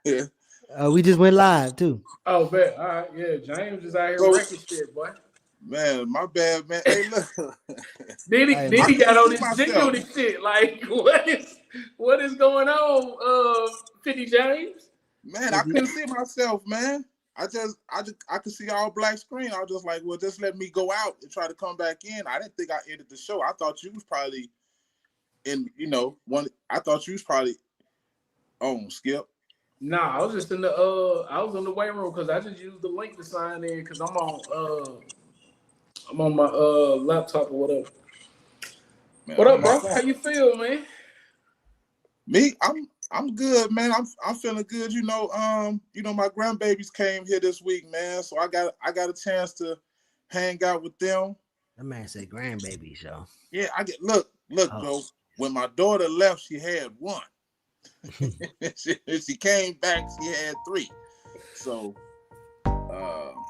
Yeah. We just went live too. Oh, bet. All right, yeah. James is out here So, wrecking shit, boy. man, my bad, man. Hey, look, Then Hey, he I got couldn't on see this myself. genuine shit. Like, what is going on, 50 James? Man, I couldn't see myself, man. I could see all black screen. I was just like, well, just let me go out and try to come back in. I didn't think I ended the show. I thought you was probably in, one. I thought you was probably on Skip. Nah, I was just in the I was in the weight room because I just used the link to sign in because I'm on my laptop or whatever. Man, What I'm on up, my bro? How phone. you feel, man? Me, I'm good, man. I'm feeling good. My grandbabies came here this week, man. So I got a chance to hang out with them. that man said grandbaby show. Yeah, look, Oh, bro. When my daughter left, she had one. she came back, she had three. So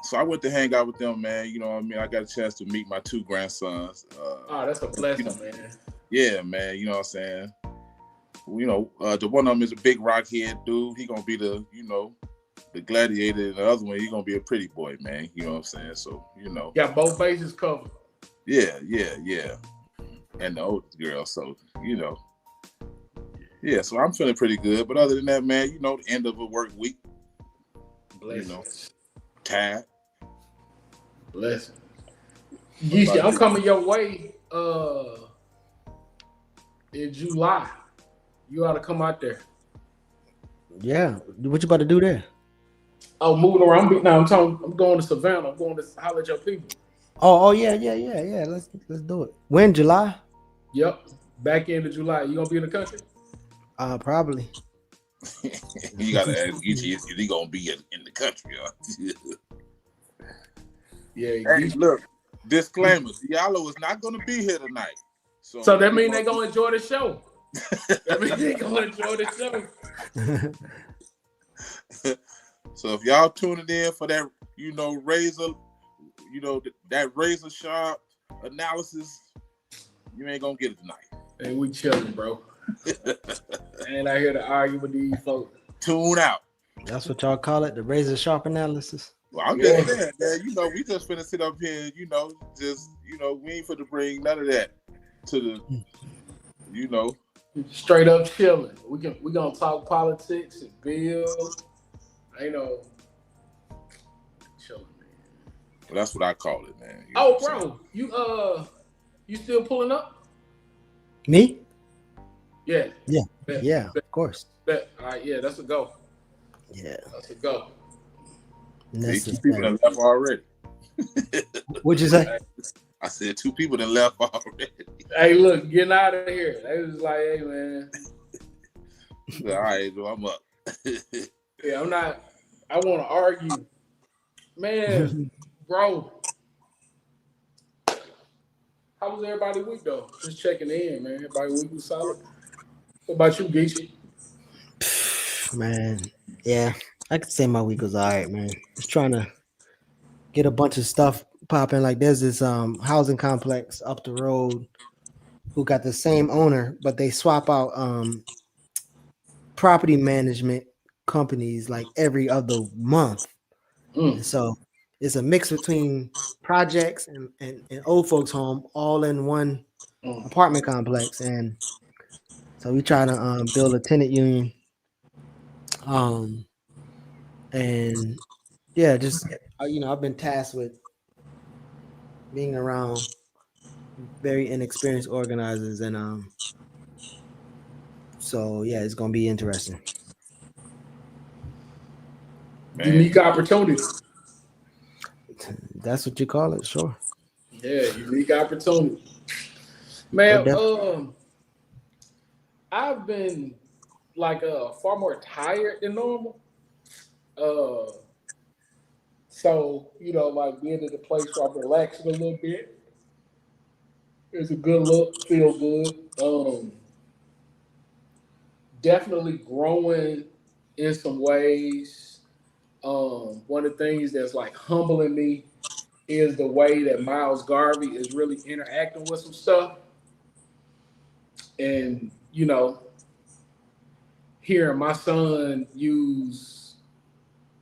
so I went to hang out with them, man. You know what I mean? I got a chance to meet my two grandsons. Oh, that's a You know, blessing, man. yeah, man. You know what I'm saying? The one of them is a big rockhead dude. He gonna be the gladiator, and the other one he gonna be a pretty boy, man. You know what I'm saying? So Got both bases covered. yeah. And the oldest girl, so yeah. So I'm feeling pretty good. But other than that, man, the end of a work week, Blessings. tired. Blessings. What Yeezy, about I'm you? coming your way in July. You ought to come out there. yeah. What you about to do there? Oh, moving around. I'm going to Savannah. I'm going to holler at your people. Oh, yeah. Let's do it. When July? Yep. Back end of July. You gonna be in the country? Probably. You gotta ask Geechee, is he gonna be in the country? Yeah. Hey, look, disclaimer: Diallo is not gonna be here tonight. So that means they gonna enjoy the show. That means they gonna enjoy the show. So if y'all tuning in for that, razor, that razor sharp analysis, you ain't gonna get it tonight. Hey, we chilling, bro. Ain't out here to argue with these folks. Tune out. That's what y'all call it, the razor sharp analysis. Well, I'm just saying, man, we just finna sit up here, we ain't finna bring none of that to the, Straight up chilling. We gonna talk politics and bills. Chilling, man. Well, that's what I call it, man. Oh, bro, you still pulling up? Me? Yeah. Yeah, of course. All right, yeah, that's a go. Yeah. That's a go. See, 2 people that left already. What'd you say? I said 2 people that left already. Hey, look, getting out of here. They was like, hey, man. All right, so I'm up. Yeah, I'm not. I want to argue. Man, bro. How was everybody week, though? Just checking in, man. Everybody week was solid. What about you, Geechee? Man, yeah, I could say my week was all right, man. Just trying to get a bunch of stuff popping. Like there's this housing complex up the road who got the same owner, but they swap out property management companies like every other month. And so it's a mix between projects and old folks home all in one apartment complex. And so we try to build a tenant union. And yeah, just I've been tasked with being around very inexperienced organizers, and so yeah, it's gonna be interesting. Man. Unique opportunity. That's what you call it, sure. Yeah, unique opportunity. Man, I've been like far more tired than normal. So like being at a place where I'm relaxing a little bit. It's a good look, feel good. Definitely growing in some ways. One of the things that's like humbling me is the way that Miles Garvey is really interacting with some stuff. And, hearing my son use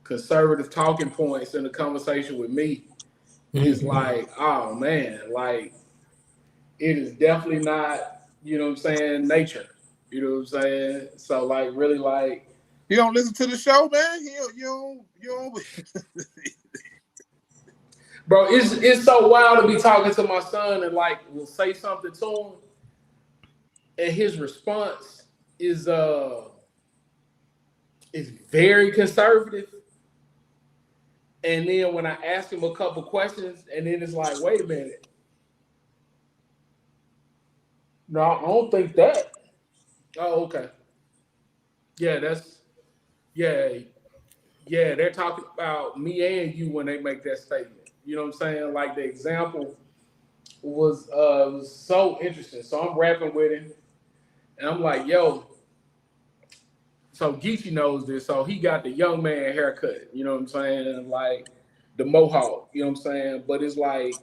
conservative talking points in a conversation with me is like, oh man, like it is definitely not, you know what I'm saying, nature. You know what I'm saying? So like really like You don't listen to the show, man. You don't. bro, it's so wild to be talking to my son and like will say something to him and his response is very conservative. And then when I ask him a couple questions, and then it's like, wait a minute. No, I don't think that. Oh, okay. Yeah, yeah, yeah. They're talking about me and you when they make that statement. You know what I'm saying? Like the example was so interesting. So I'm rapping with him, and I'm like, yo. So Geechee knows this. So he got the young man haircut. You know what I'm saying? And like the mohawk. You know what I'm saying? But it's like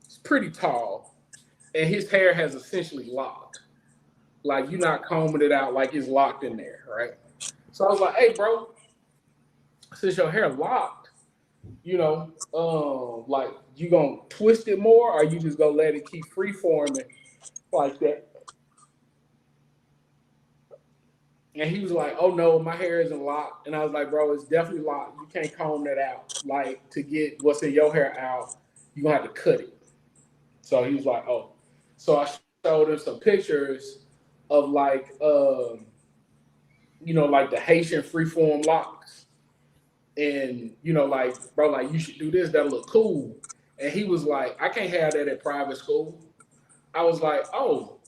it's pretty tall, and his hair has essentially locked. Like you're not combing it out, like it's locked in there, right? So I was like, hey, bro, since your hair locked, like you gonna twist it more, or you just gonna let it keep free forming like that? And he was like, oh no, my hair isn't locked. And I was like, bro, it's definitely locked. You can't comb that out. Like to get what's in your hair out, you're gonna have to cut it. So he was like, oh. So I showed him some pictures of like like the Haitian freeform locks. And like, bro, like you should do this, that'll look cool. And he was like, I can't have that at private school. I was like, oh,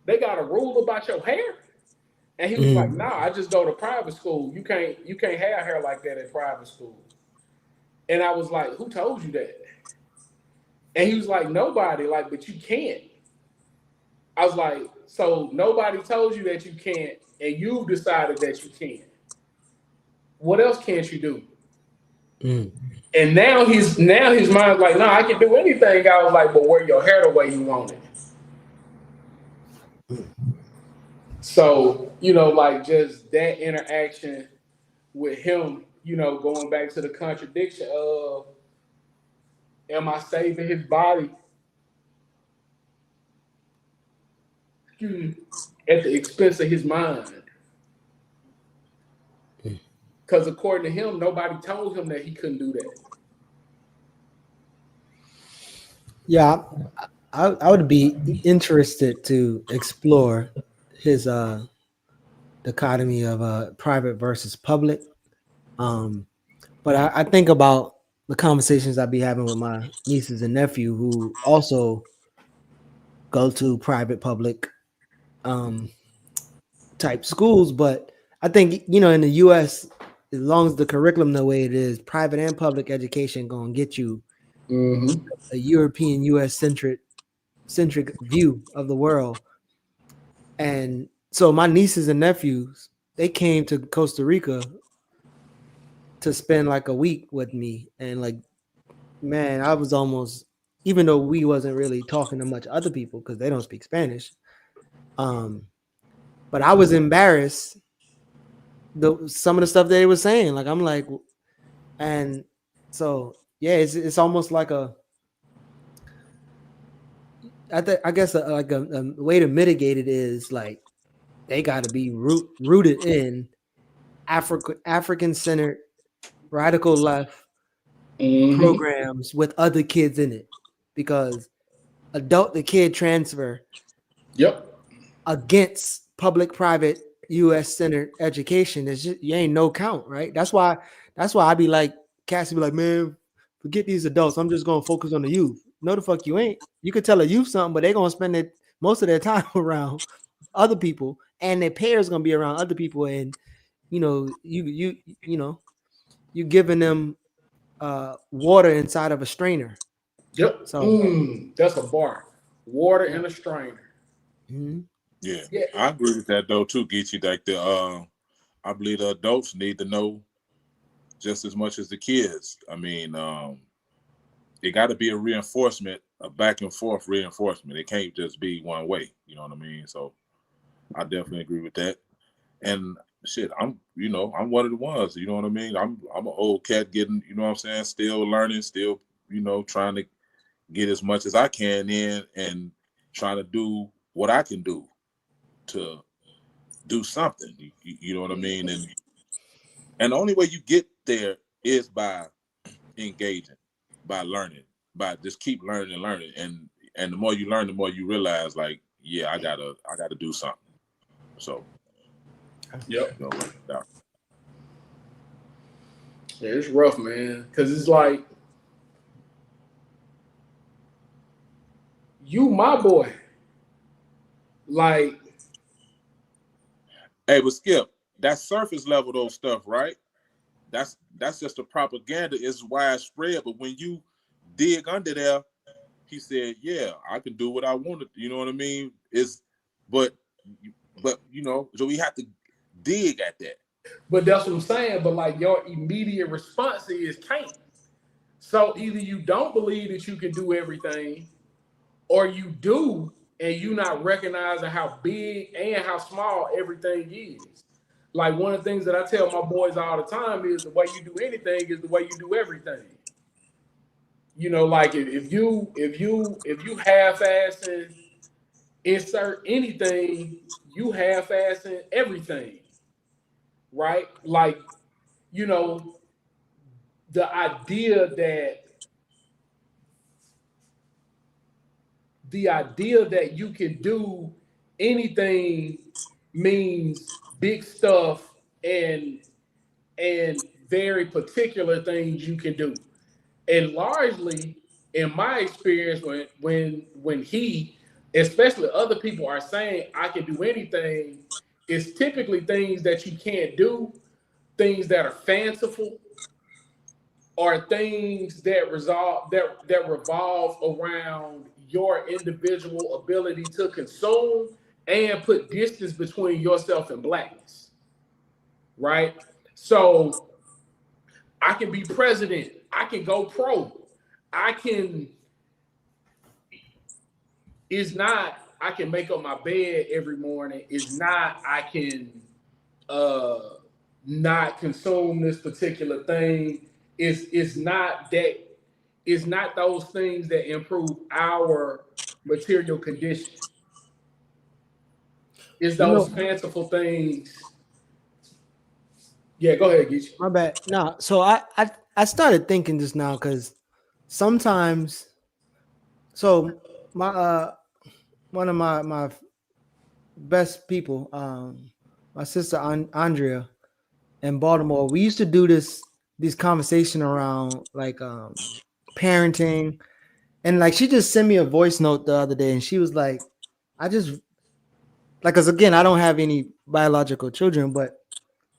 they got a rule about your hair? And he was like, nah, I just go to private school. You can't have hair like that at private school. And I was like, who told you that? And he was like, nobody, like, but you can't. I was like, so nobody told you that you can't, and you've decided that you can. What else can't you do? And now his mind's like, no, I can do anything. I was like, but wear your hair the way you want it. So, like just that interaction with him, going back to the contradiction of, am I saving his body at the expense of his mind? Because according to him, nobody told him that he couldn't do that. Yeah, I would be interested to explore his dichotomy of private versus public. But I think about the conversations I be having with my nieces and nephew who also go to private public type schools. But I think in the US, as long as the curriculum the way it is, private and public education gonna get you a European US centric view of the world. And so my nieces and nephews, they came to Costa Rica to spend like a week with me. And like, man, I was almost, even though we wasn't really talking to much other people because they don't speak Spanish. But I was embarrassed some of the stuff they were saying. Like, I'm like, and so yeah, it's almost like I guess like a way to mitigate it is like they got to be rooted in African centered radical left programs with other kids in it, because adult to kid transfer against public private US centered education is just, you ain't no count, right? That's why I be like, Cassie be like, man, forget these adults, I'm just gonna focus on the youth. No, the fuck you ain't. You could tell a youth something, but they're gonna spend most of their time around other people, and their parents gonna be around other people, and you giving them water inside of a strainer. Yep. So that's a bar. Water in a strainer. Yeah, I agree with that though too, Geechee. Like I believe the adults need to know just as much as the kids. I mean, it got to be a reinforcement, a back and forth reinforcement. It can't just be one way. You know what I mean? So I definitely agree with that. And shit, I'm one of the ones. You know what I mean? I'm an old cat getting, you know what I'm saying, still learning, still, trying to get as much as I can in and trying to do what I can do to do something. You know what I mean? And the only way you get there is by engaging, by learning, by just keep learning and learning. And the more you learn, the more you realize, like, yeah, I gotta do something. So yep. Yeah, it's rough, man. Cause it's like, you my boy. Like, hey, but Skip, that's surface level those stuff, right? That's just a propaganda. It's widespread, but when you dig under there, he said, "Yeah, I can do what I wanted." You know what I mean? But so we have to dig at that. but that's what I'm saying. But like, your immediate response is can't. So either you don't believe that you can do everything, or you do, and you not recognizing how big and how small everything is. Like, one of the things that I tell my boys all the time is the way you do anything is the way you do everything. Like, if you half-assing insert anything, you half-assing everything, right? Like, you know, the idea that you can do anything means big stuff and very particular things you can do. And largely, in my experience, when he, especially other people, are saying I can do anything, it's typically things that you can't do, things that are fanciful, or things that revolve around your individual ability to consume and put distance between yourself and blackness, right? So I can be president, I can go pro, I can it's not I can make up my bed every morning, it's not I can uh not consume this particular thing. It's not that, it's not those things that improve our material condition. It's those fanciful things. Yeah, go ahead, Geach. My bad. No, so I started thinking just now because sometimes, so my one of my best people, my sister Andrea in Baltimore, we used to do this conversation around like parenting, and like she just sent me a voice note the other day, and she was like, I just like, because again, I don't have any biological children, but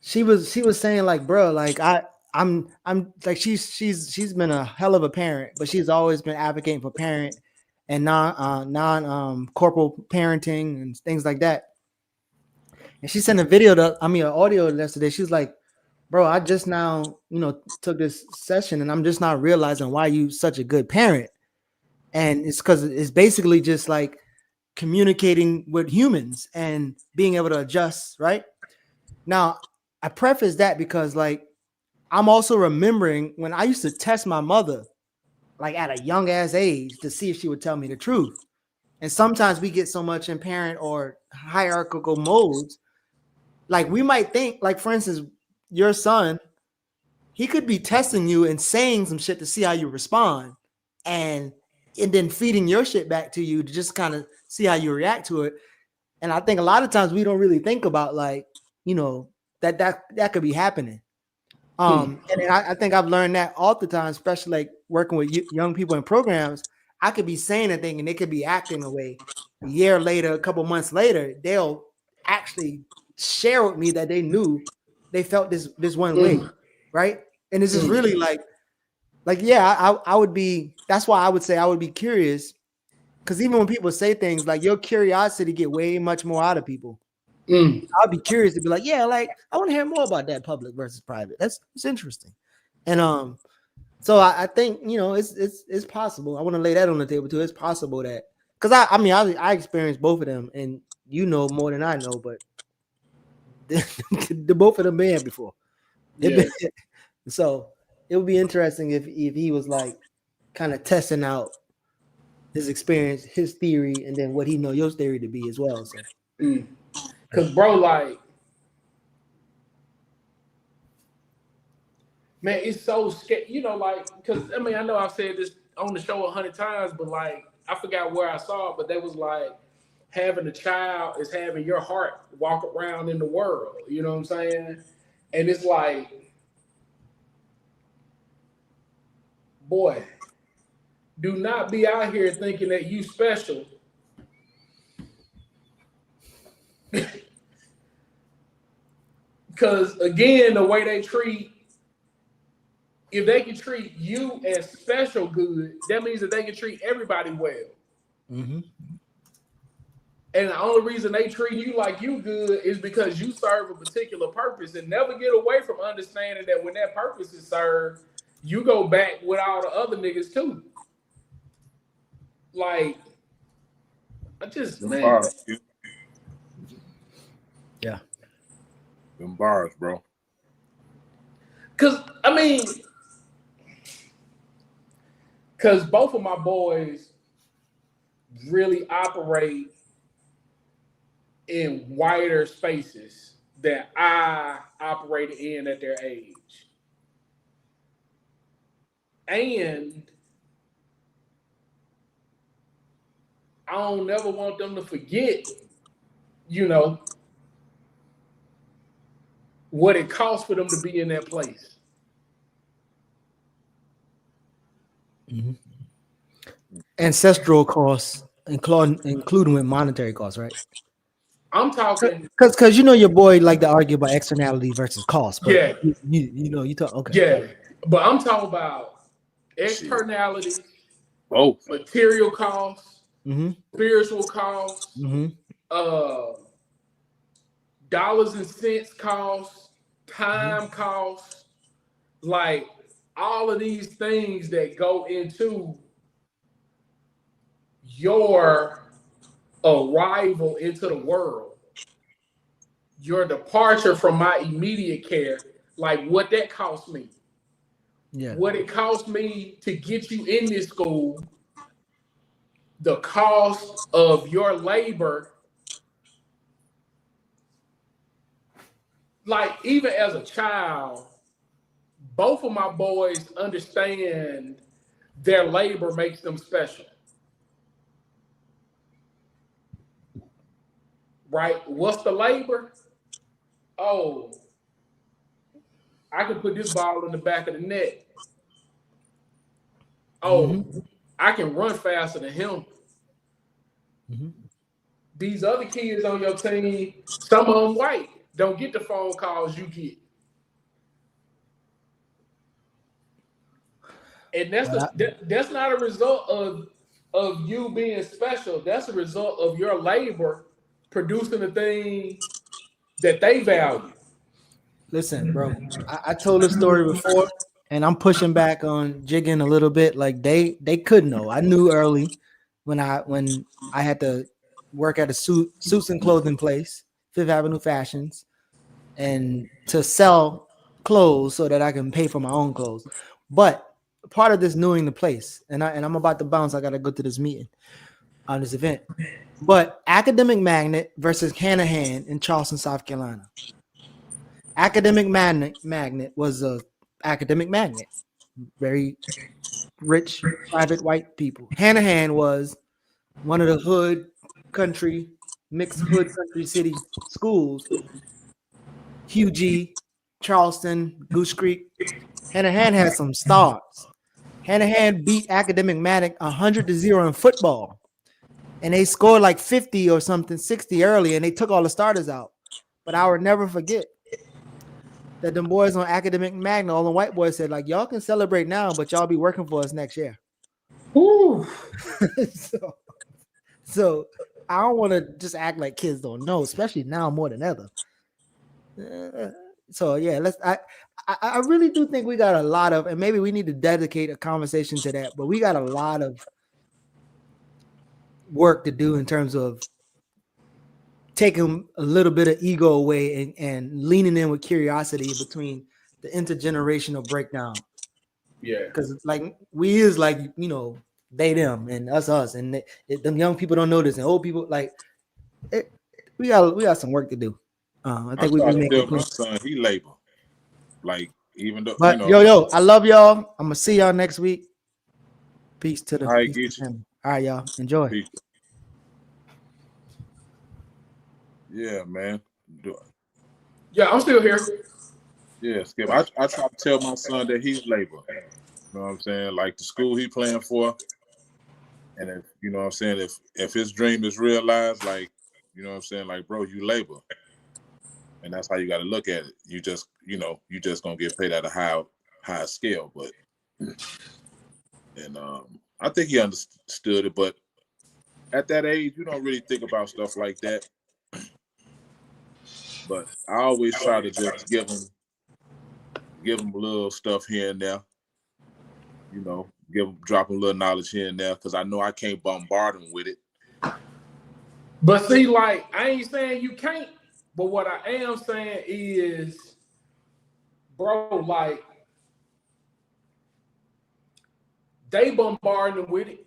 she was saying like, bro, like I'm like she's been a hell of a parent, but she's always been advocating for parent and non corporal parenting and things like that. And she sent a video an audio yesterday. She's like, bro, I just now, took this session and I'm just not realizing why you such a good parent. And it's because it's basically just like communicating with humans and being able to adjust, right? Now, I preface that because like I'm also remembering when I used to test my mother like at a young ass age to see if she would tell me the truth. And sometimes we get so much in parent or hierarchical modes, like we might think, like for instance, your son, he could be testing you and saying some shit to see how you respond, and then feeding your shit back to you to just kind of see how you react to it. And I think a lot of times we don't really think about like, that could be happening. And I think I've learned that all the time, especially like working with young people in programs. I could be saying a thing and they could be acting a way. A year later, a couple months later, they'll actually share with me that they knew they felt this one way, right? And this is really like yeah, I would be. That's why I would say I would be curious, because even when people say things like your curiosity get way much more out of people. I'll be curious to be like, yeah, like I want to hear more about that public versus private. It's interesting. And so I think it's possible. I want to lay that on the table too. It's possible that, because I experienced both of them, and more than I know, but the both of them been before. Yeah. So it would be interesting if he was like kind of testing out his experience, his theory, and then what he know your theory to be as well. So, Cause bro, like, man, it's so scary. You know, like, cause I mean, I know I've said this on the show 100 times, but like, I forgot where I saw it, but they was like, having a child is having your heart walk around in the world. You know what I'm saying? And it's like, boy, do not be out here thinking that you special. Because again, the way they treat, if they can treat you as special good, that means that they can treat everybody well. mm-hmm. And the only reason they treat you like you good is because you serve a particular purpose, and never get away from understanding that when that purpose is served, you go back with all the other niggas too. Like, I just, Them man. bars, Yeah. Them bars, bro. Cause I mean, cause both of my boys really operate in wider spaces that I operated in at their age. And I don't never want them to forget, you know, what it costs for them to be in that place. Mm-hmm. Ancestral costs, including with monetary costs, right? I'm talking, because you know your boy like to argue about externality versus cost, but yeah, you talk okay. yeah, but I'm talking about externalities, both material costs, Mm-hmm. spiritual costs, Mm-hmm. dollars and cents costs, time costs, like all of these things that go into your arrival into the world, your departure from my immediate care, like what that cost me. Yeah. What it cost me to get you in this school, the cost of your labor. Like, even as a child, both of my boys understand their labor makes them special. Right? What's the labor? Oh, I can put this ball in the back of the net. Oh, I can run faster than him. Mm-hmm. These other kids on your team, some of them white, don't get the phone calls you get. And that's not a result of you being special. That's a result of your labor producing the thing that they value. Listen, bro, I told this story before, and I'm pushing back on jigging a little bit. Like they could know. I knew early when I had to work at a suits and clothing place, Fifth Avenue Fashions, and to sell clothes so that I can pay for my own clothes. But part of this knowing the place, and I'm about to bounce. I got to go to this meeting on this event. But Academic Magnet versus Hanahan in Charleston, South Carolina. Academic Magnet was a academic magnet, very rich, private white people. Hanahan was one of the hood country, mixed hood country city schools. Hugh G, Charleston, Goose Creek. Hanahan had some stars. Hanahan beat Academic Magnet 100-0 in football. And they scored like 50 or something, 60 early, and they took all the starters out. But I would never forget that them boys on Academic Magnet, all the white boys said, like, y'all can celebrate now, but y'all be working for us next year. so I don't want to just act like kids don't know, especially now more than ever. So yeah, I really do think we got a lot of, and maybe we need to dedicate a conversation to that, but we got a lot of work to do in terms of taking a little bit of ego away and leaning in with curiosity between the intergenerational breakdown. Yeah. Because like we is like, you know, they them and us and them young people don't know this and old people like we got some work to do. I I think we try to making tell my progress. son he labor. Like, even though, But yo, I love y'all. I'm gonna see y'all next week. Peace to the I peace to get the you. family. All right, y'all. Enjoy. Peace. Yeah, man. Yeah, I'm still here. Yeah, Skip. I try to tell my son that he's labor. You know what I'm saying? Like the school he playing for, and if you know what I'm saying, if his dream is realized, like, you know what I'm saying, like, bro, you labor, and that's how you got to look at it. You just, you just gonna get paid at a high scale, but and I think he understood it, but at that age, you don't really think about stuff like that. But I always try to just give him a little stuff here and there. You know, drop him a little knowledge here and there, because I know I can't bombard him with it. But see, like, I ain't saying you can't, but what I am saying is, bro, like, they bombard them with it.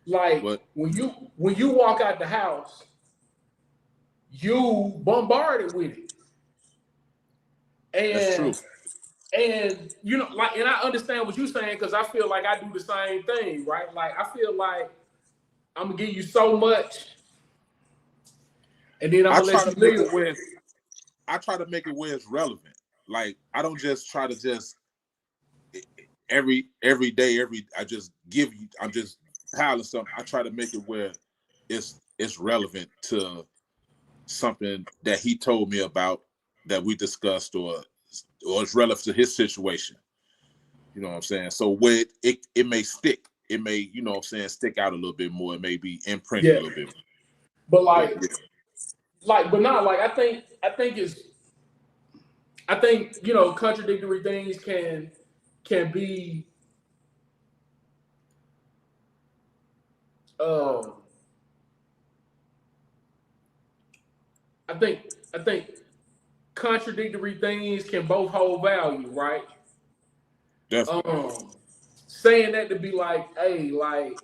Like, But when you walk out the house, you bombarded with it. that's true. And you know, like, and I understand what you're saying, because I feel like I do the same thing, right? Like, I feel like I'm gonna give you so much, and then I'm I gonna try let you to make live. it where it's relevant. Like, I don't just try to just every day, I just give you, I'm just piling something. I try to make it where it's relevant to something that he told me about, that we discussed, or it's relevant to his situation. You know what I'm saying? So where it may stick. It may, you know what I'm saying, stick out a little bit more. It may be imprinted a little bit more. But But like, but not like, I think you know, contradictory things can be I think contradictory things can both hold value, right? definitely. Saying that to be like, hey, like,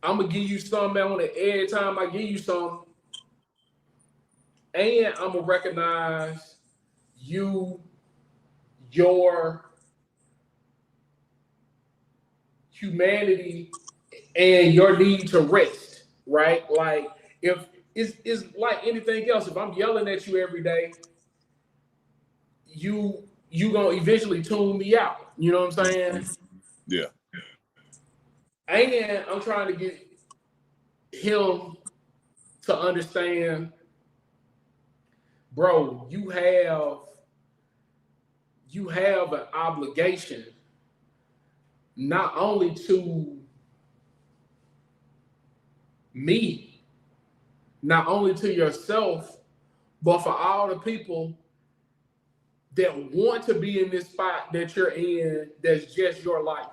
I'm gonna give you something on it every time I give you something, and I'm gonna recognize your humanity and your need to rest, right? Like, if it's like anything else, if I'm yelling at you every day, you gonna eventually tune me out. You know what I'm saying? Yeah. And I'm trying to get him to understand, bro, you have an obligation not only to me, not only to yourself, but for all the people that want to be in this spot that you're in, that's just your life.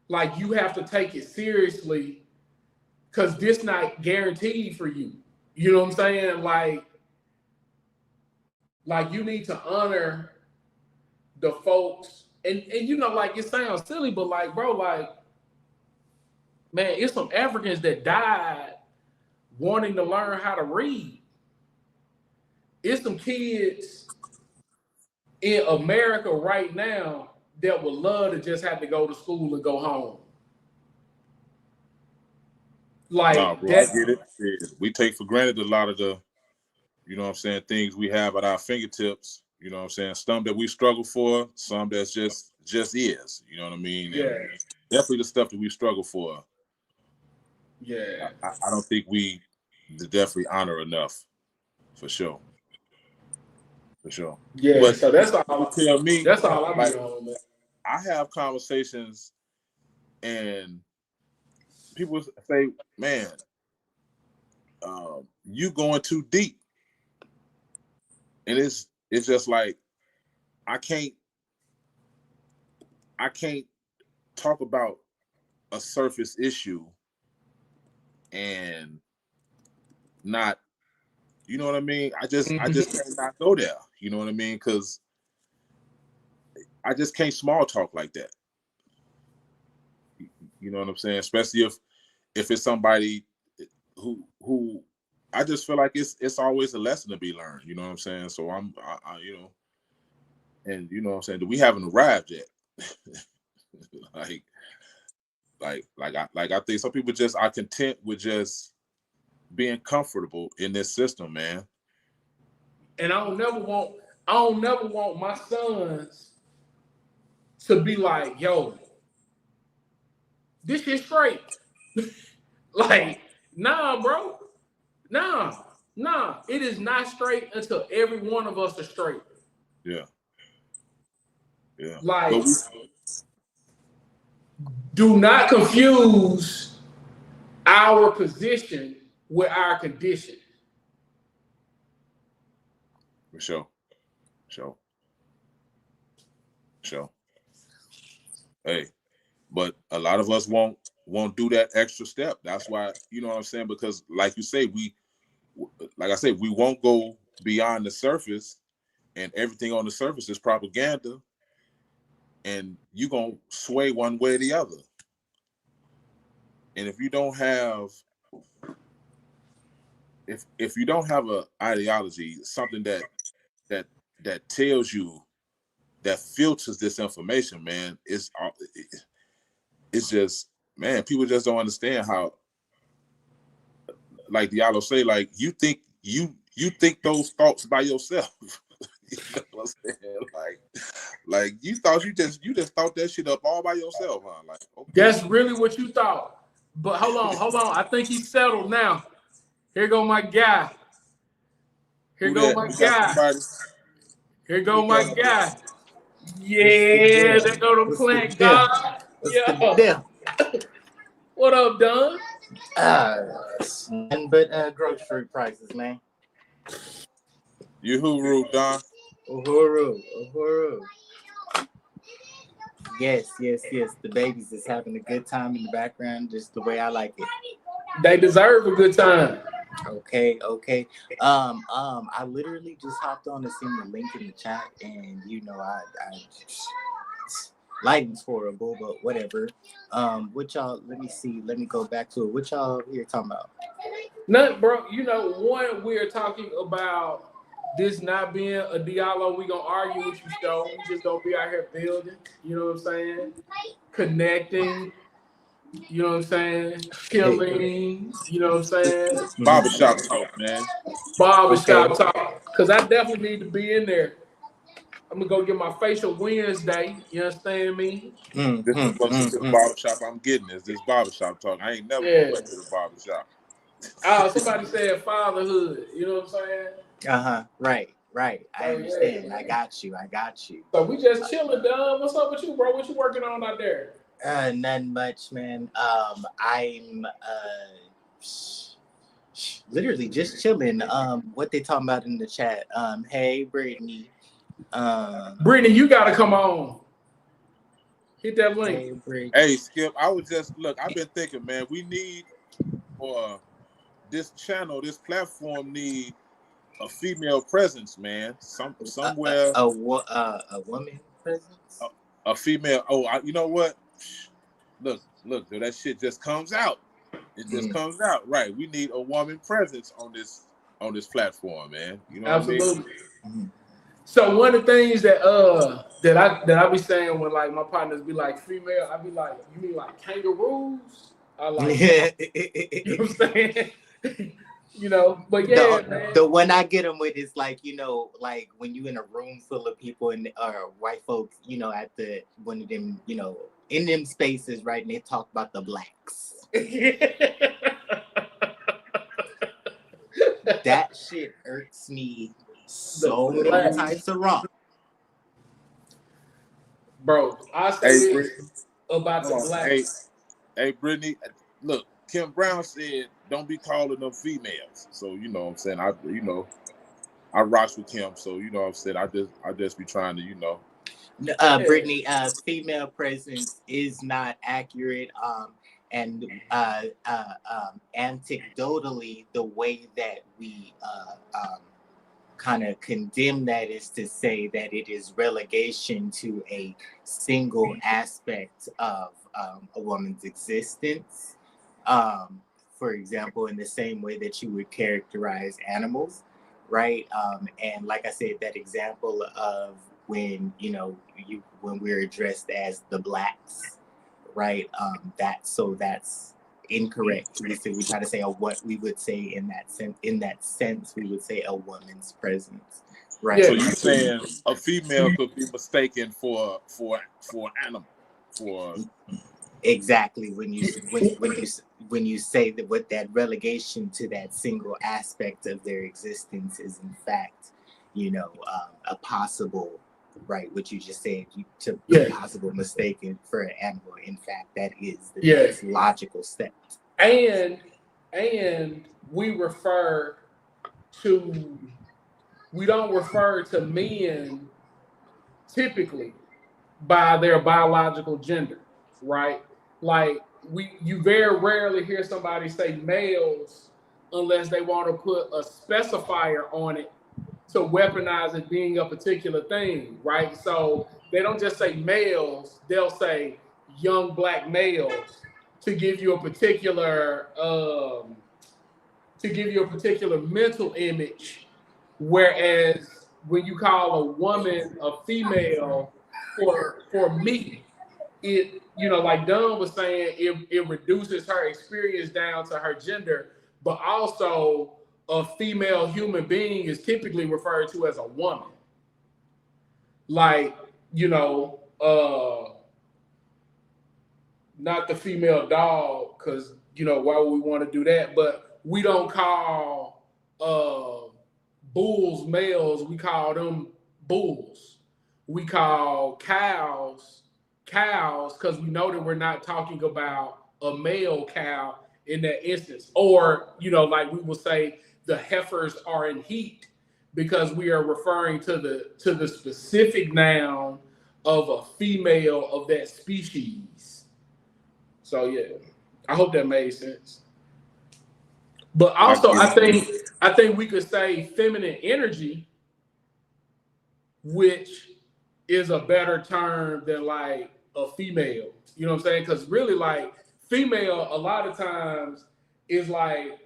Like, you have to take it seriously, because this not guaranteed for you. You know what I'm saying? Like you need to honor the folks, and you know, like, it sounds silly, but like, bro, like, man, it's some Africans that died wanting to learn how to read. It's some kids in America right now that would love to just have to go to school and go home. No, Like bro, I that. get it. Yeah. We take for granted a lot of the, you know what I'm saying, things we have at our fingertips. You know what I'm saying? Some that we struggle for, some that's just is. You know what I mean? Yeah. And definitely the stuff that we struggle for. Yeah. I don't think we definitely honor enough, for sure. For sure. Yeah. But So that's all. you tell me, That's all I like, be on, man. I have conversations and people say, man, you going too deep. And it's just like, I can't talk about a surface issue and not, you know what I mean? I just cannot go there. You know what I mean? Because I just can't small talk like that. You know what I'm saying? Especially if it's somebody who I just feel like it's always a lesson to be learned. You know what I'm saying? So I you know, and you know what I'm saying, we haven't arrived yet. I think some people just are content with just being comfortable in this system, man. And I don't never want my sons to be like, yo, this shit straight. Like, nah, bro. Nah. It is not straight until every one of us are straight. Yeah. Like, do not confuse our position with our condition. For sure. Hey, but a lot of us won't do that extra step. That's why, you know what I'm saying? Because like you say, like I said, we won't go beyond the surface, and everything on the surface is propaganda, and you're gonna sway one way or the other. And if you don't have an ideology, something that tells you, that filters this information, man, it's just, man, people just don't understand how, like Diallo say, like you think those thoughts by yourself. You know what I'm saying? Like you just thought that shit up all by yourself, huh? Like, okay. That's really what you thought. But hold on. I think he's settled now. Here go my guy. Here go my guy. Yeah, there go the plant god. Yeah. What up, Don? Nothing but grocery prices, man. You hooroo, Don. Uhuru. Yes. The babies is having a good time in the background, just the way I like it. They deserve a good time. Okay. I literally just hopped on to see the link in the chat, and you know, I lighting's horrible, but whatever. What y'all? Let me go back to it. What y'all here talking about? Nothing, bro. You know, one, we're talking about this not being a dialogue. We gonna argue with you, though. We just gonna be out here building. You know what I'm saying? Connecting. You know what I'm saying? Chilling. You know what I'm saying? Barbershop talk, man. Barbershop talk. Because I definitely need to be in there. I'm gonna go get my facial Wednesday. You understand me? This is the barbershop I'm getting. Is this barbershop talk? I ain't never went to the barbershop. Somebody said fatherhood. You know what I'm saying? Right. I understand. Yeah. I got you. So we just chilling, Don. What's up with you, bro? What you working on out there? Nothing much, man. I'm literally just chilling. What they talking about in the chat? Hey, Brittany. Brittany, you gotta come on. Hit that link. Hey, Skip. I've been thinking, man, we need, or this channel, this platform need a female presence, man. Somewhere. A woman presence. A female. You know what? Look, that shit just comes out. It just comes out, right? We need a woman presence on this platform, man. You know Absolutely. what I mean? So one of the things that I be saying when like my partners be like female, I be like, you mean like kangaroos? I like, you know what I'm saying? You know, but yeah, man. The one I get them with is like, you know, like when you in a room full of people and white folks, you know, at one of them, you know, in them spaces, right? And they talk about the blacks. That shit irks me so many types of wrong. Bro, I say this about the blacks. Hey, Brittany, look, Kim Brown said, don't be calling them females. So, you know what I'm saying? I rocks with Kim. So, you know what I'm saying? I just be trying to, you know. Brittany, female presence is not accurate. anecdotally, the way that we kind of condemn that is to say that it is relegation to a single aspect of a woman's existence. For example, in the same way that you would characterize animals, right? And like I said, that example of when when we're addressed as the blacks, right? That's incorrect. We try to say what we would say in that sense. In that sense, we would say a woman's presence, right? So you're saying a female could be mistaken for an animal, for exactly when you say that what that relegation to that single aspect of their existence is in fact, a possible. Right, what you just said, possible mistaken for an animal. In fact, that is the next logical step. And we don't refer to men typically by their biological gender, right? Like you very rarely hear somebody say males unless they want to put a specifier on it to weaponize it being a particular thing, right? So they don't just say males, they'll say young black males to give you a particular mental image. Whereas when you call a woman a female, for me, it, like Dunn was saying, it reduces her experience down to her gender, but also a female human being is typically referred to as a woman. Like, not the female dog, because, why would we want to do that? But we don't call bulls males, we call them bulls. We call cows because we know that we're not talking about a male cow in that instance. Or, like we will say, the heifers are in heat because we are referring to the specific noun of a female of that species. So yeah, I hope that made sense. But also, I think we could say feminine energy, which is a better term than like a female. You know what I'm saying? Because really, like, female a lot of times is like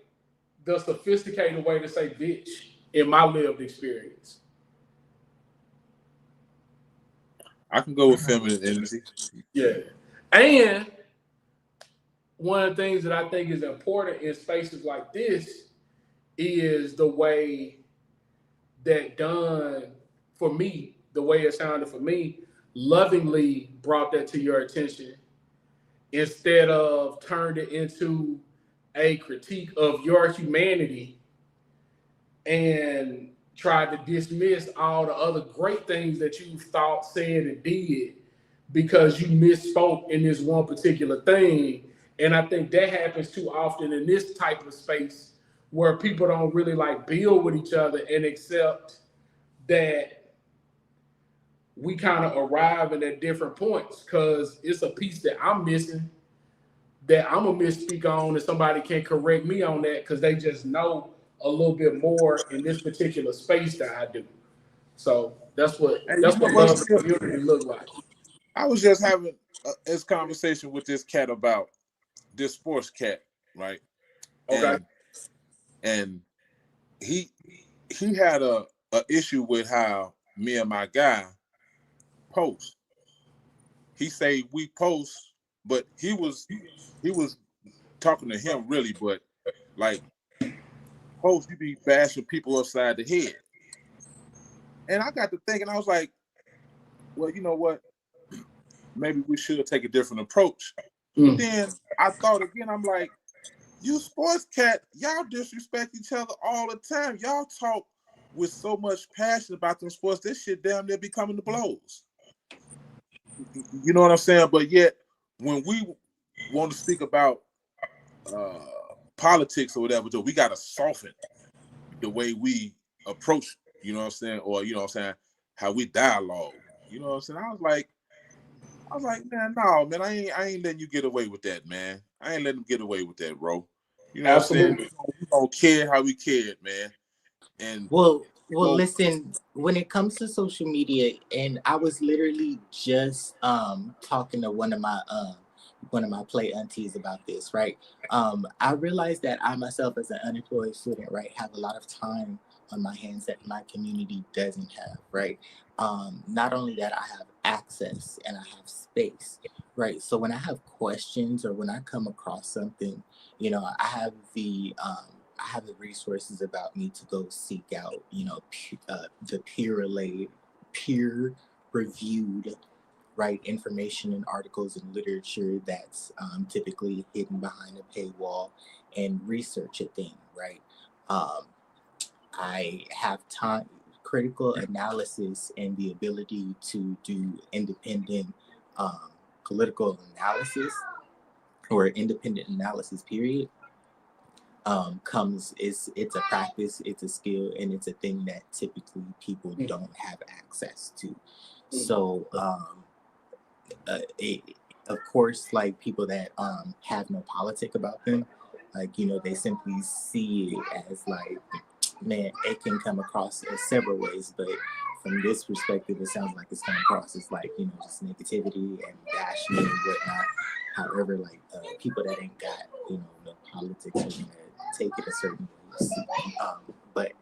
the sophisticated way to say bitch in my lived experience. I can go with feminine energy. Yeah. And one of the things that I think is important in spaces like this is the way that Dunn, for me, the way it sounded for me, lovingly brought that to your attention instead of turned it into a critique of your humanity and tried to dismiss all the other great things that you thought, said, and did because you misspoke in this one particular thing. And I think that happens too often in this type of space where people don't really like build with each other and accept that we kind of arriving at different points, because it's a piece that I'm missing that I'm gonna misspeak on, and somebody can correct me on that because they just know a little bit more in this particular space that I do. So that's what love and community look like. I was just having this conversation with this cat about this sports cat, right? Okay. And he had a issue with how me and my guy post. He say we post, but he was talking to him really, but like post, you be bashing people upside the head. And I got to thinking, I was like, well, you know what? Maybe we should take a different approach. Then I thought again, I'm like, you sports cat, y'all disrespect each other all the time. Y'all talk with so much passion about them sports. This shit damn near be coming to blows. You know what I'm saying? But yet, when we want to speak about politics or whatever, we got to soften the way we approach, you know what I'm saying? Or, you know what I'm saying, how we dialogue. You know what I'm saying? I was like, man, no, man, I ain't letting you get away with that, man. I ain't letting them get away with that, bro. You know Absolutely. what I'm saying? We don't care how we cared, man. And well, listen, when it comes to social media, and I was literally just talking to one of my play aunties about this, right? I realized that I myself, as an unemployed student, right, have a lot of time on my hands that my community doesn't have, right? Not only that, I have access and I have space, right? So when I have questions or when I come across something, you know, I have the resources about me to go seek out, you know, the peer reviewed, right, information and articles and literature that's typically hidden behind a paywall, and research a thing, right? I have time, critical analysis, and the ability to do independent political analysis, or independent analysis, period. It's a practice, it's a skill, and it's a thing that typically people don't have access to. So of course, like, people that have no politic about them, like, you know, they simply see it as like, man, it can come across as several ways, but from this perspective, it sounds like it's coming across as like, you know, just negativity and bashing and whatnot. However, like, people that ain't got, you know, no politics are gonna take it a certain way. But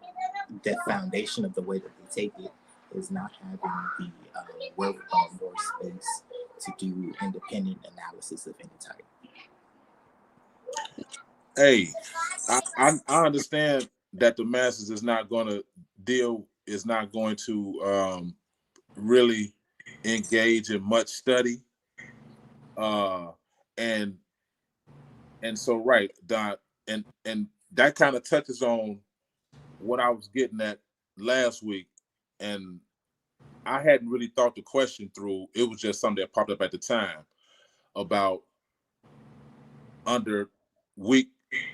the foundation of the way that they take it is not having the wherewithal nor space to do independent analysis of any type. Hey, I understand that the masses is not going to really engage in much study, and so, right, Don, and that kind of touches on what I was getting at last week, and I hadn't really thought the question through. It was just something that popped up at the time about, under weak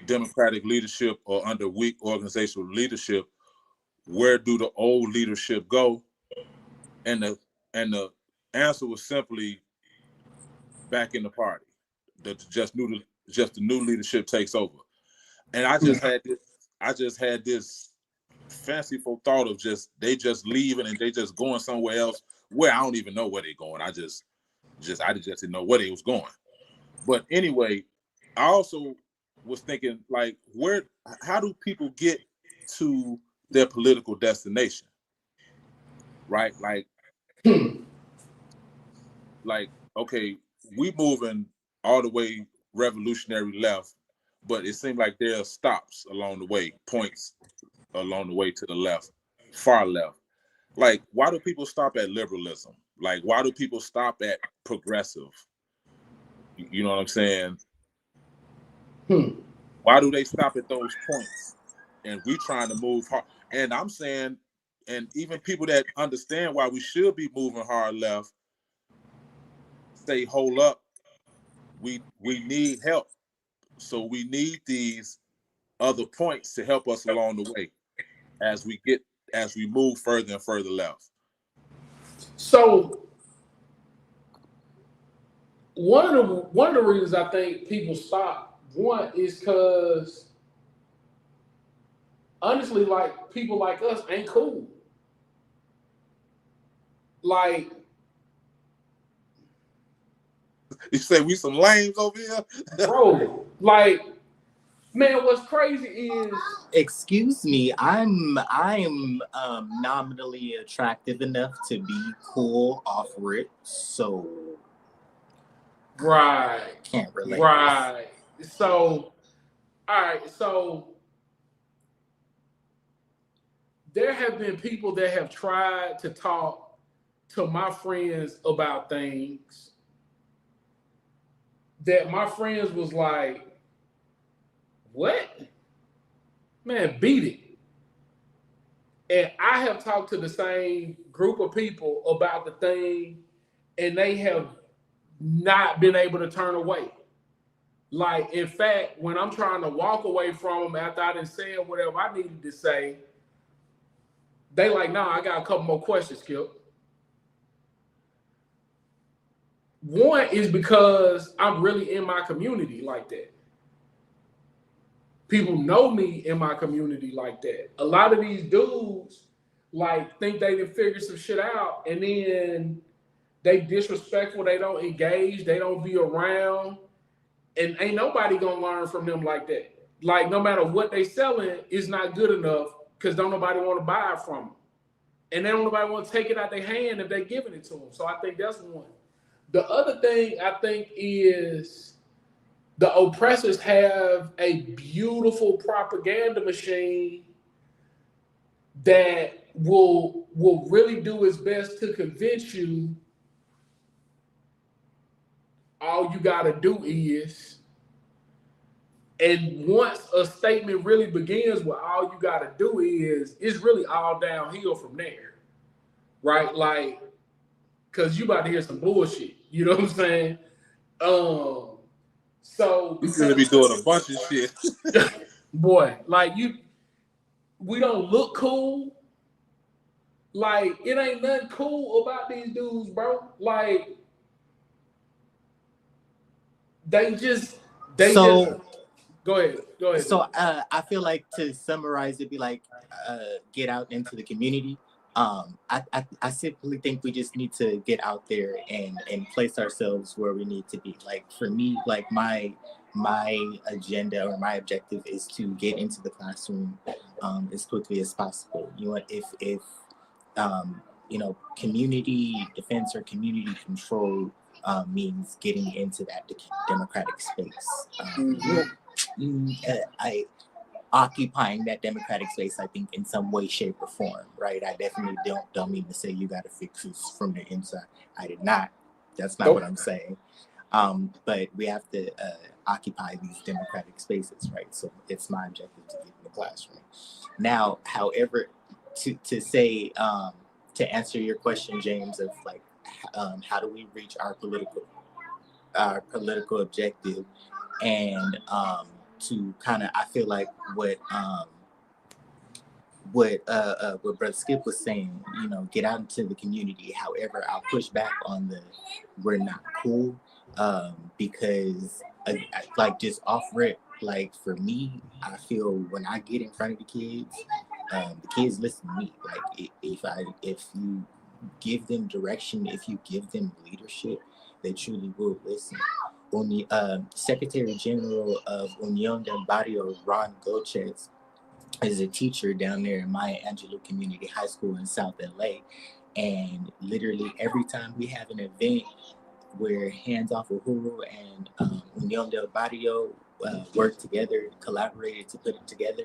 democratic leadership or under weak organizational leadership, where do the old leadership go? And the answer was simply back in the party. Just the new leadership takes over. And I just had this fanciful thought of they just leaving and they just going somewhere else where I don't even know where they're going. I just didn't know where they was going. But anyway, I also was thinking, like, how do people get to their political destination? Right? Like, okay, we moving all the way revolutionary left, but it seemed like there are stops along the way, points along the way to the left, far left. Like, why do people stop at liberalism? Like, why do people stop at progressive? You know what I'm saying? Why do they stop at those points? And we trying to move hard. And I'm saying, and even people that understand why we should be moving hard left say, hold up, we need help. So we need these other points to help us along the way as we move further and further left. So one of the reasons I think people stop, one, is because honestly, like, people like us ain't cool. Like, You say we some lames over here? bro, like, man, what's crazy is, excuse me, I'm nominally attractive enough to be cool off rip, so right, can't relate. Right. So, all right, so there have been people that have tried to talk to my friends about things that my friends was like, what? Man, beat it. And I have talked to the same group of people about the thing, and they have not been able to turn away. Like, in fact, when I'm trying to walk away from them after I done said whatever I needed to say, they like, nah, I got a couple more questions, Skip. One is because I'm really in my community like that. People know me in my community like that. A lot of these dudes like think they can figure some shit out, and then they disrespectful, they don't engage, they don't be around, and ain't nobody gonna learn from them like that. Like no matter what they selling, it's not good enough because don't nobody want to buy it from them, and they don't nobody want to take it out their hand if they giving it to them. So I think that's one. The other thing I think is the oppressors have a beautiful propaganda machine that will really do its best to convince you all you got to do is, and once a statement really begins with all you got to do is, it's really all downhill from there, right? Like, because you about to hear some bullshit, you know what I'm saying? So He's gonna be doing a bunch of shit. boy, like we don't look cool. Like it ain't nothing cool about these dudes, bro. Like they just go ahead. So I feel like to summarize it'd be like get out into the community. I simply think we just need to get out there and place ourselves where we need to be. Like for me, like my agenda or my objective is to get into the classroom as quickly as possible. You know, if you know, community defense or community control means getting into that democratic space. I occupying that democratic space, I think, in some way, shape, or form, right? I definitely don't mean to say you got to fix this from the inside. I did not. That's not what I'm saying. But we have to occupy these democratic spaces, right? So it's my objective to get in the classroom. Now, however, to say to answer your question, James, of like how do we reach our political objective, and to kind of, I feel like what Brother Skip was saying, you know, get out into the community. However, I'll push back on the we're not cool because like just off rip, like for me, I feel when I get in front of the kids listen to me. Like if you give them direction, if you give them leadership, they truly will listen. When the Secretary General of Union del Barrio, Ron Gochez, is a teacher down there in Maya Angelou Community High School in South LA. And literally every time we have an event where Hands Off Uhuru and Union del Barrio work together, collaborated to put it together,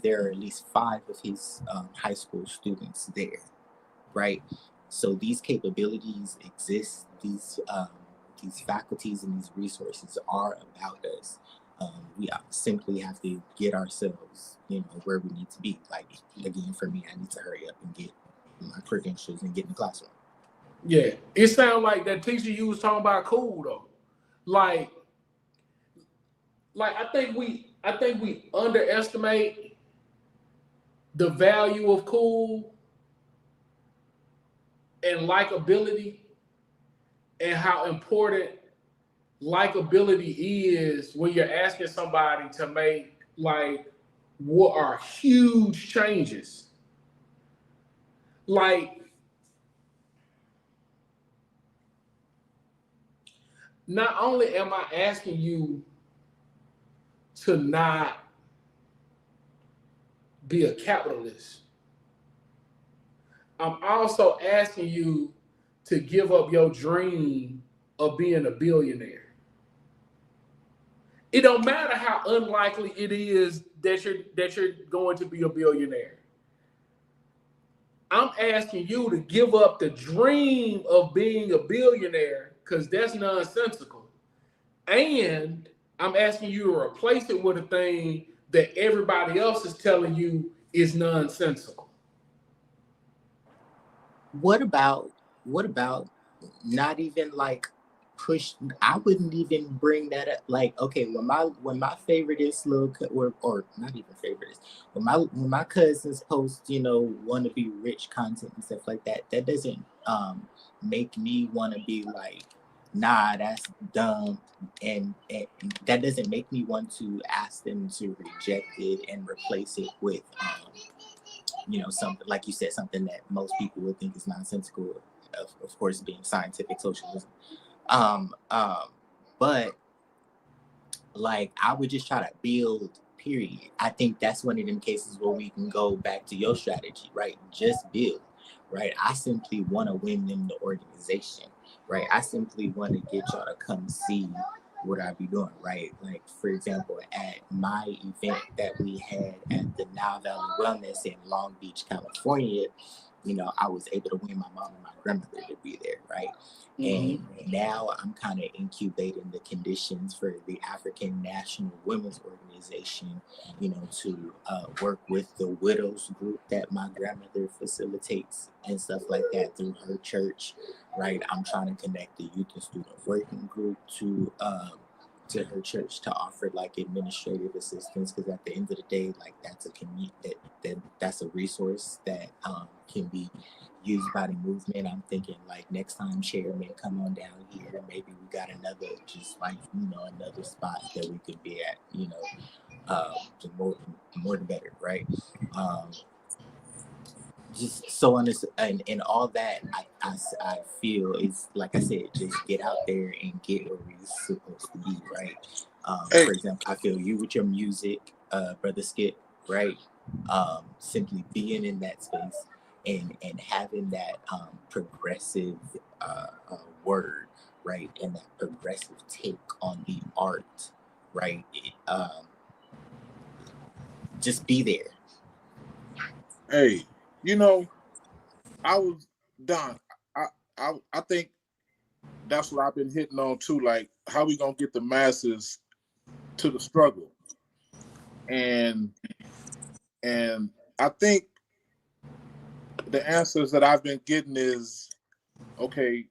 there are at least 5 of his high school students there, right? So these capabilities exist, these faculties and these resources are about us. We simply have to get ourselves, you know, where we need to be. Like, again, for me, I need to hurry up and get my credentials and get in the classroom. Yeah, it sounds like that teacher you was talking about cool though. Like I think we underestimate the value of cool and likability, and how important likability is when you're asking somebody to make like what are huge changes. Like, not only am I asking you to not be a capitalist, I'm also asking you to give up your dream of being a billionaire. It don't matter how unlikely it is that you're going to be a billionaire. I'm asking you to give up the dream of being a billionaire because that's nonsensical. And I'm asking you to replace it with a thing that everybody else is telling you is nonsensical. What about not even like push? I wouldn't even bring that up. Like, okay, when my favoriteest or not even favoriteest, when my cousins post, you know, want to be rich content and stuff like that, that doesn't make me want to be like nah, that's dumb, and that doesn't make me want to ask them to reject it and replace it with something like you said, something that most people would think is nonsensical, of course being scientific socialism. But like I would just try to build, period. I think that's one of them cases where we can go back to your strategy, right? Just build, right? I simply want to win them the organization, right? I simply want to get y'all to come see what I be doing, right? Like, for example, at my event that we had at the Now Valley Wellness in Long Beach, California, I was able to win my mom and my grandmother to be there, right? And now I'm kind of incubating the conditions for the African National Women's Organization, to work with the widows group that my grandmother facilitates and stuff like that through her church, right? I'm trying to connect the youth and student working group to her church to offer like administrative assistance, because at the end of the day, like that's a that's a resource that can be used by the movement. I'm thinking like next time chairman come on down here, maybe we got another just like another spot that we could be at, the more the better, right? Just so on this and all that, I feel is like I said, just get out there and get where we're supposed to be, right? For example, I feel you with your music, brother Skip, right? Simply being in that space and having that progressive word, right, and that progressive take on the art, right? Just be there. Hey, I was done. I think that's what I've been hitting on too. Like, how we gonna get the masses to the struggle? And I think the answers that I've been getting is, okay,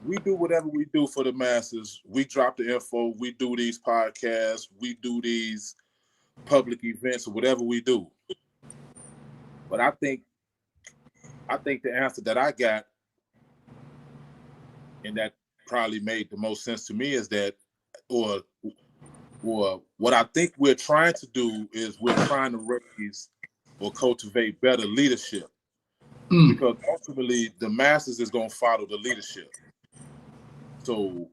we do whatever we do for the masses. We drop the info. We do these podcasts. We do these public events or whatever we do. But I think the answer that I got, and that probably made the most sense to me, is that, or what I think we're trying to do is we're trying to raise or cultivate better leadership, because ultimately the masses is going to follow the leadership. So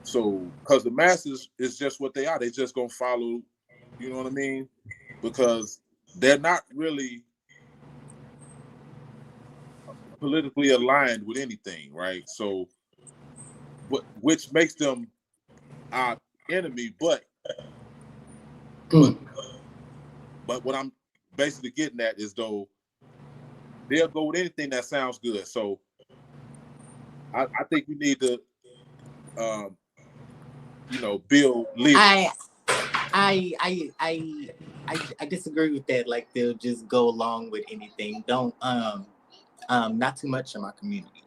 because the masses is just what they are, they just going to follow, you know what I mean? Because they're not really politically aligned with anything, right? So which makes them our enemy, but what I'm basically getting at is, though, they'll go with anything that sounds good. So I think we need to build leaders. I disagree with that. Like, they'll just go along with anything. Don't not too much in my community.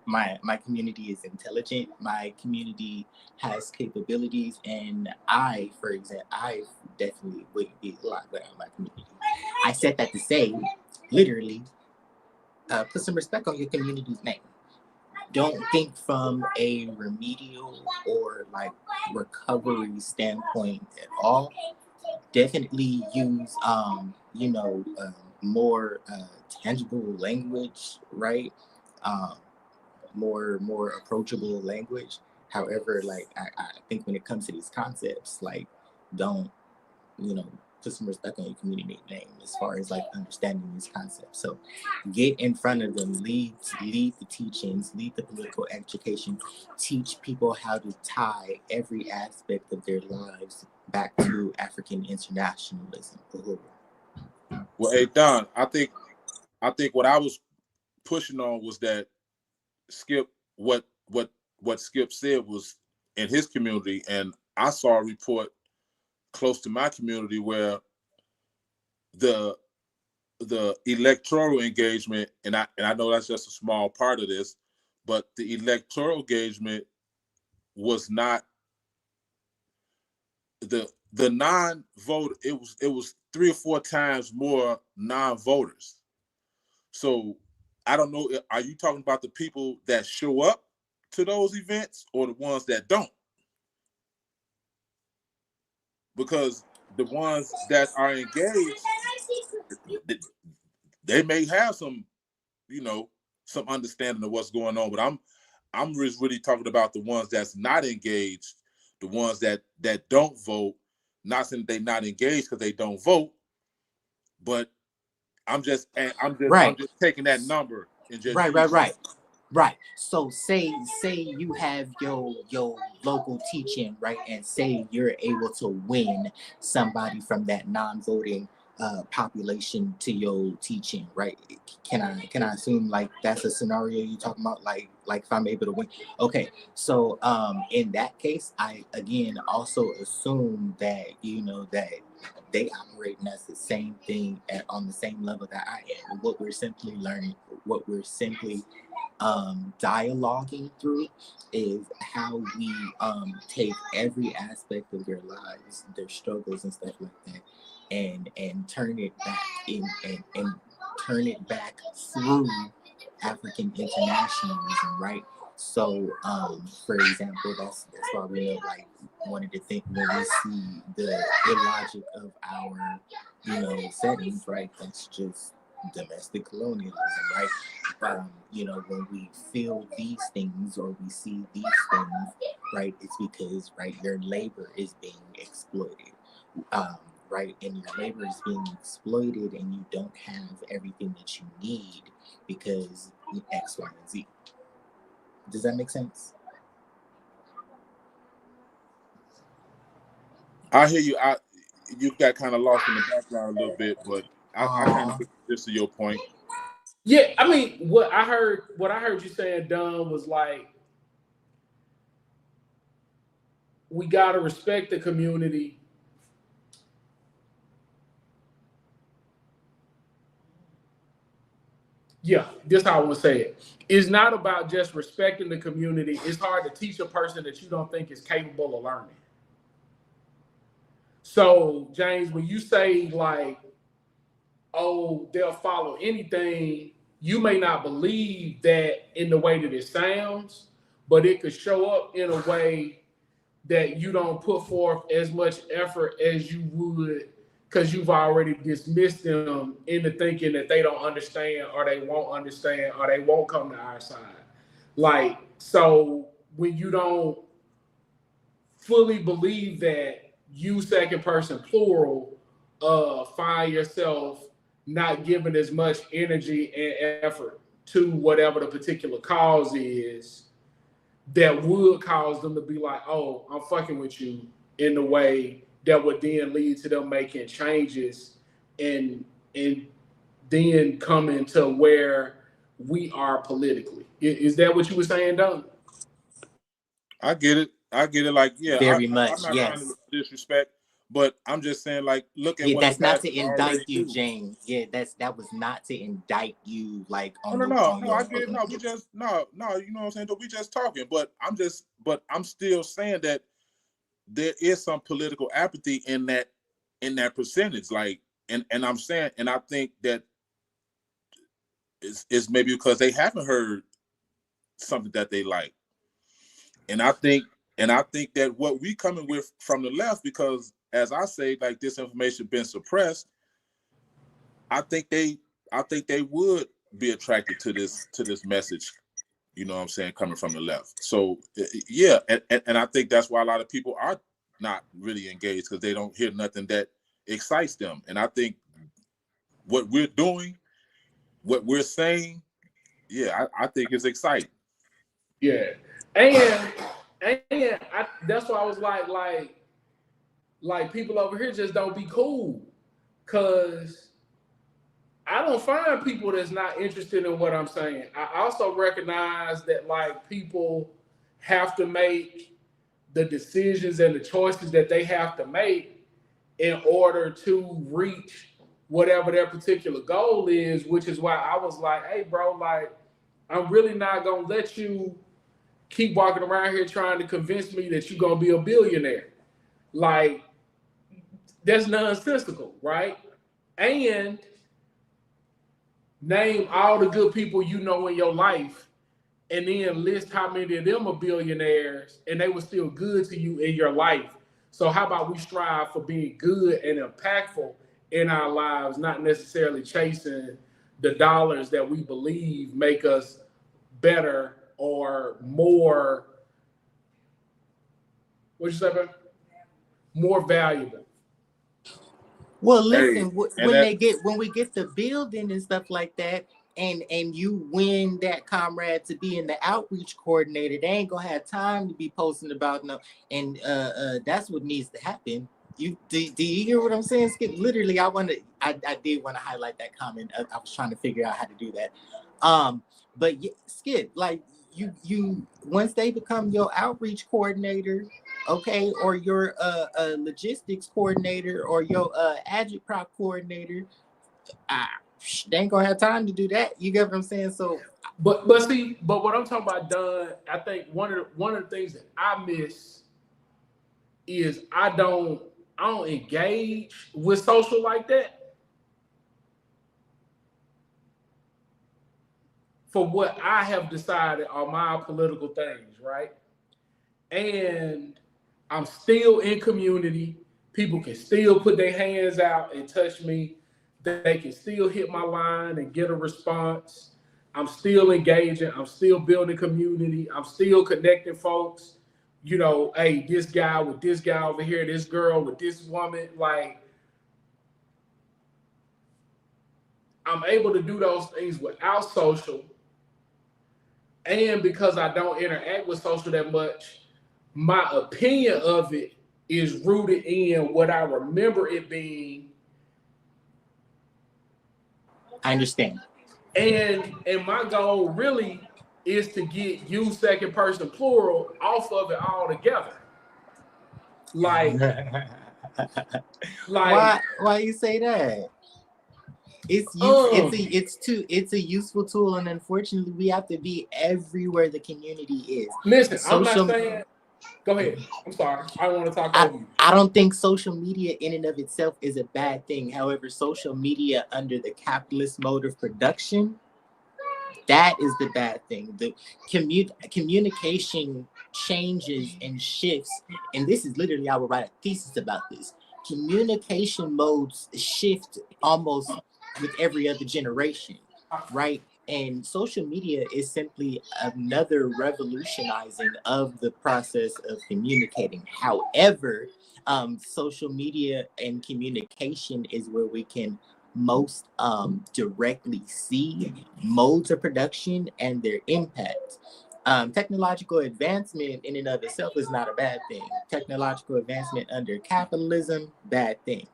My community is intelligent. My community has capabilities, and for example, I definitely wouldn't be a lot without my community. I said that to say, literally, put some respect on your community's name. Don't think from a remedial or like recovery standpoint at all. Definitely use more tangible language, right? More approachable language. However, like I think when it comes to these concepts, like, don't put some respect on your community name as far as like understanding these concepts. So get in front of them, lead the teachings, lead the political education, teach people how to tie every aspect of their lives back to African internationalism. Well, hey Don, I think what I was pushing on was that Skip, what Skip said was in his community, and I saw a report close to my community where the electoral engagement, and I know that's just a small part of this, but the electoral engagement was not the non-vote. It was 3 or 4 times more non-voters. So I don't know. Are you talking about the people that show up to those events or the ones that don't? Because the ones that are engaged, they may have some, some understanding of what's going on. But I'm just really talking about the ones that's not engaged, the ones that don't vote. Not saying they're not engaged because they don't vote, but I'm just taking that number and just Right. So say you have your local teaching, right, and say you're able to win somebody from that non-voting population to your teaching, right? Can I assume like that's a scenario you're talking about? Like if I'm able to win. Okay. So in that case, I again also assume that that they operating as the same thing on the same level that I am. What we're simply learning, what we're simply dialoguing through is how we take every aspect of their lives, their struggles and stuff like that, and turn it back and turn it back through African internationalism, right? So, for example, that's why we like wanted to think when we see the illogic of our settings, right? That's just domestic colonialism, right? When we feel these things or we see these things, right, it's because, right, your labor is being exploited, right, and your labor is being exploited and you don't have everything that you need because X, Y, and Z. Does that make sense? I hear you. You got kind of lost in the background a little bit, but I kind of get this to your point. Yeah, I mean, what I heard you saying, Don, was like, we gotta respect the community. Yeah, this is how I would say it. It's not about just respecting the community. It's hard to teach a person that you don't think is capable of learning. So, James, when you say like, oh, they'll follow anything, you may not believe that in the way that it sounds, but it could show up in a way that you don't put forth as much effort as you would because you've already dismissed them into thinking that they don't understand or they won't understand or they won't come to our side. Like, so when you don't fully believe that, you second person plural find yourself not giving as much energy and effort to whatever the particular cause is that would cause them to be like, oh, I'm fucking with you, in the way that would then lead to them making changes and then coming to where we are politically. Is that what you were saying, Don? I get it. Like, yeah, Very I'm much, not trying yes. to disrespect, but I'm just saying, like, look at Yeah, what that's the not to pastors indict already you, do. James. Yeah, that was not to indict you, like on No, your. I get it. No, we just no, you know what I'm saying? We just talking, but I'm still saying that there is some political apathy in that percentage, like, and I'm saying, and I think that it's maybe because they haven't heard something that they like, and I think that what we coming with from the left, because as I say, like, this information been suppressed, I think they would be attracted to this message, you know what I'm saying, coming from the left. So yeah, and I think that's why a lot of people are not really engaged, because they don't hear nothing that excites them. And I think what we're doing, what we're saying, yeah, I think it's exciting. Yeah, and that's why I was like people over here just don't be cool, cause I don't find people that's not interested in what I'm saying. I also recognize that like people have to make the decisions and the choices that they have to make in order to reach whatever their particular goal is, which is why I was like, hey bro, like, I'm really not gonna let you keep walking around here trying to convince me that you're gonna be a billionaire. Like, that's nonsensical, right? And name all the good people you know in your life and then list how many of them are billionaires and they were still good to you in your life. So how about we strive for being good and impactful in our lives, not necessarily chasing the dollars that we believe make us better or more, what'd you say, man? More valuable. Well, listen, Hey, when we get the building and stuff like that, and you win that comrade to be in the outreach coordinator, they ain't gonna have time to be posting about no, and that's what needs to happen. Do you hear what I'm saying, Skip? Literally, I did want to highlight that comment. I was trying to figure out how to do that. But Skip, like you once they become your outreach coordinator, okay, or your logistics coordinator or your agitprop coordinator, they ain't gonna have time to do that. You get what I'm saying? So, but what I'm talking about, Don, I think one of the things that I miss is I don't engage with social like that for what I have decided are my political things, right? And I'm still in community. People can still put their hands out and touch me. They can still hit my line and get a response. I'm still engaging. I'm still building community. I'm still connecting folks. You know, hey, this guy with this guy over here, this girl with this woman. Like, I'm able to do those things without social. And because I don't interact with social that much, my opinion of it is rooted in what I remember it being. I understand. And my goal really is to get you second person plural off of it altogether. Like why you say that? It's a useful tool, and unfortunately, we have to be everywhere the community is. Listen, I'm not saying. Go ahead. I'm sorry. I don't want to talk over you. I don't think social media in and of itself is a bad thing. However, social media under the capitalist mode of production, that is the bad thing. The communication changes and shifts, and this is literally, I will write a thesis about this. Communication modes shift almost with every other generation, right? And social media is simply another revolutionizing of the process of communicating. However, social media and communication is where we can most directly see modes of production and their impact. Technological advancement in and of itself is not a bad thing. Technological advancement under capitalism, bad thing.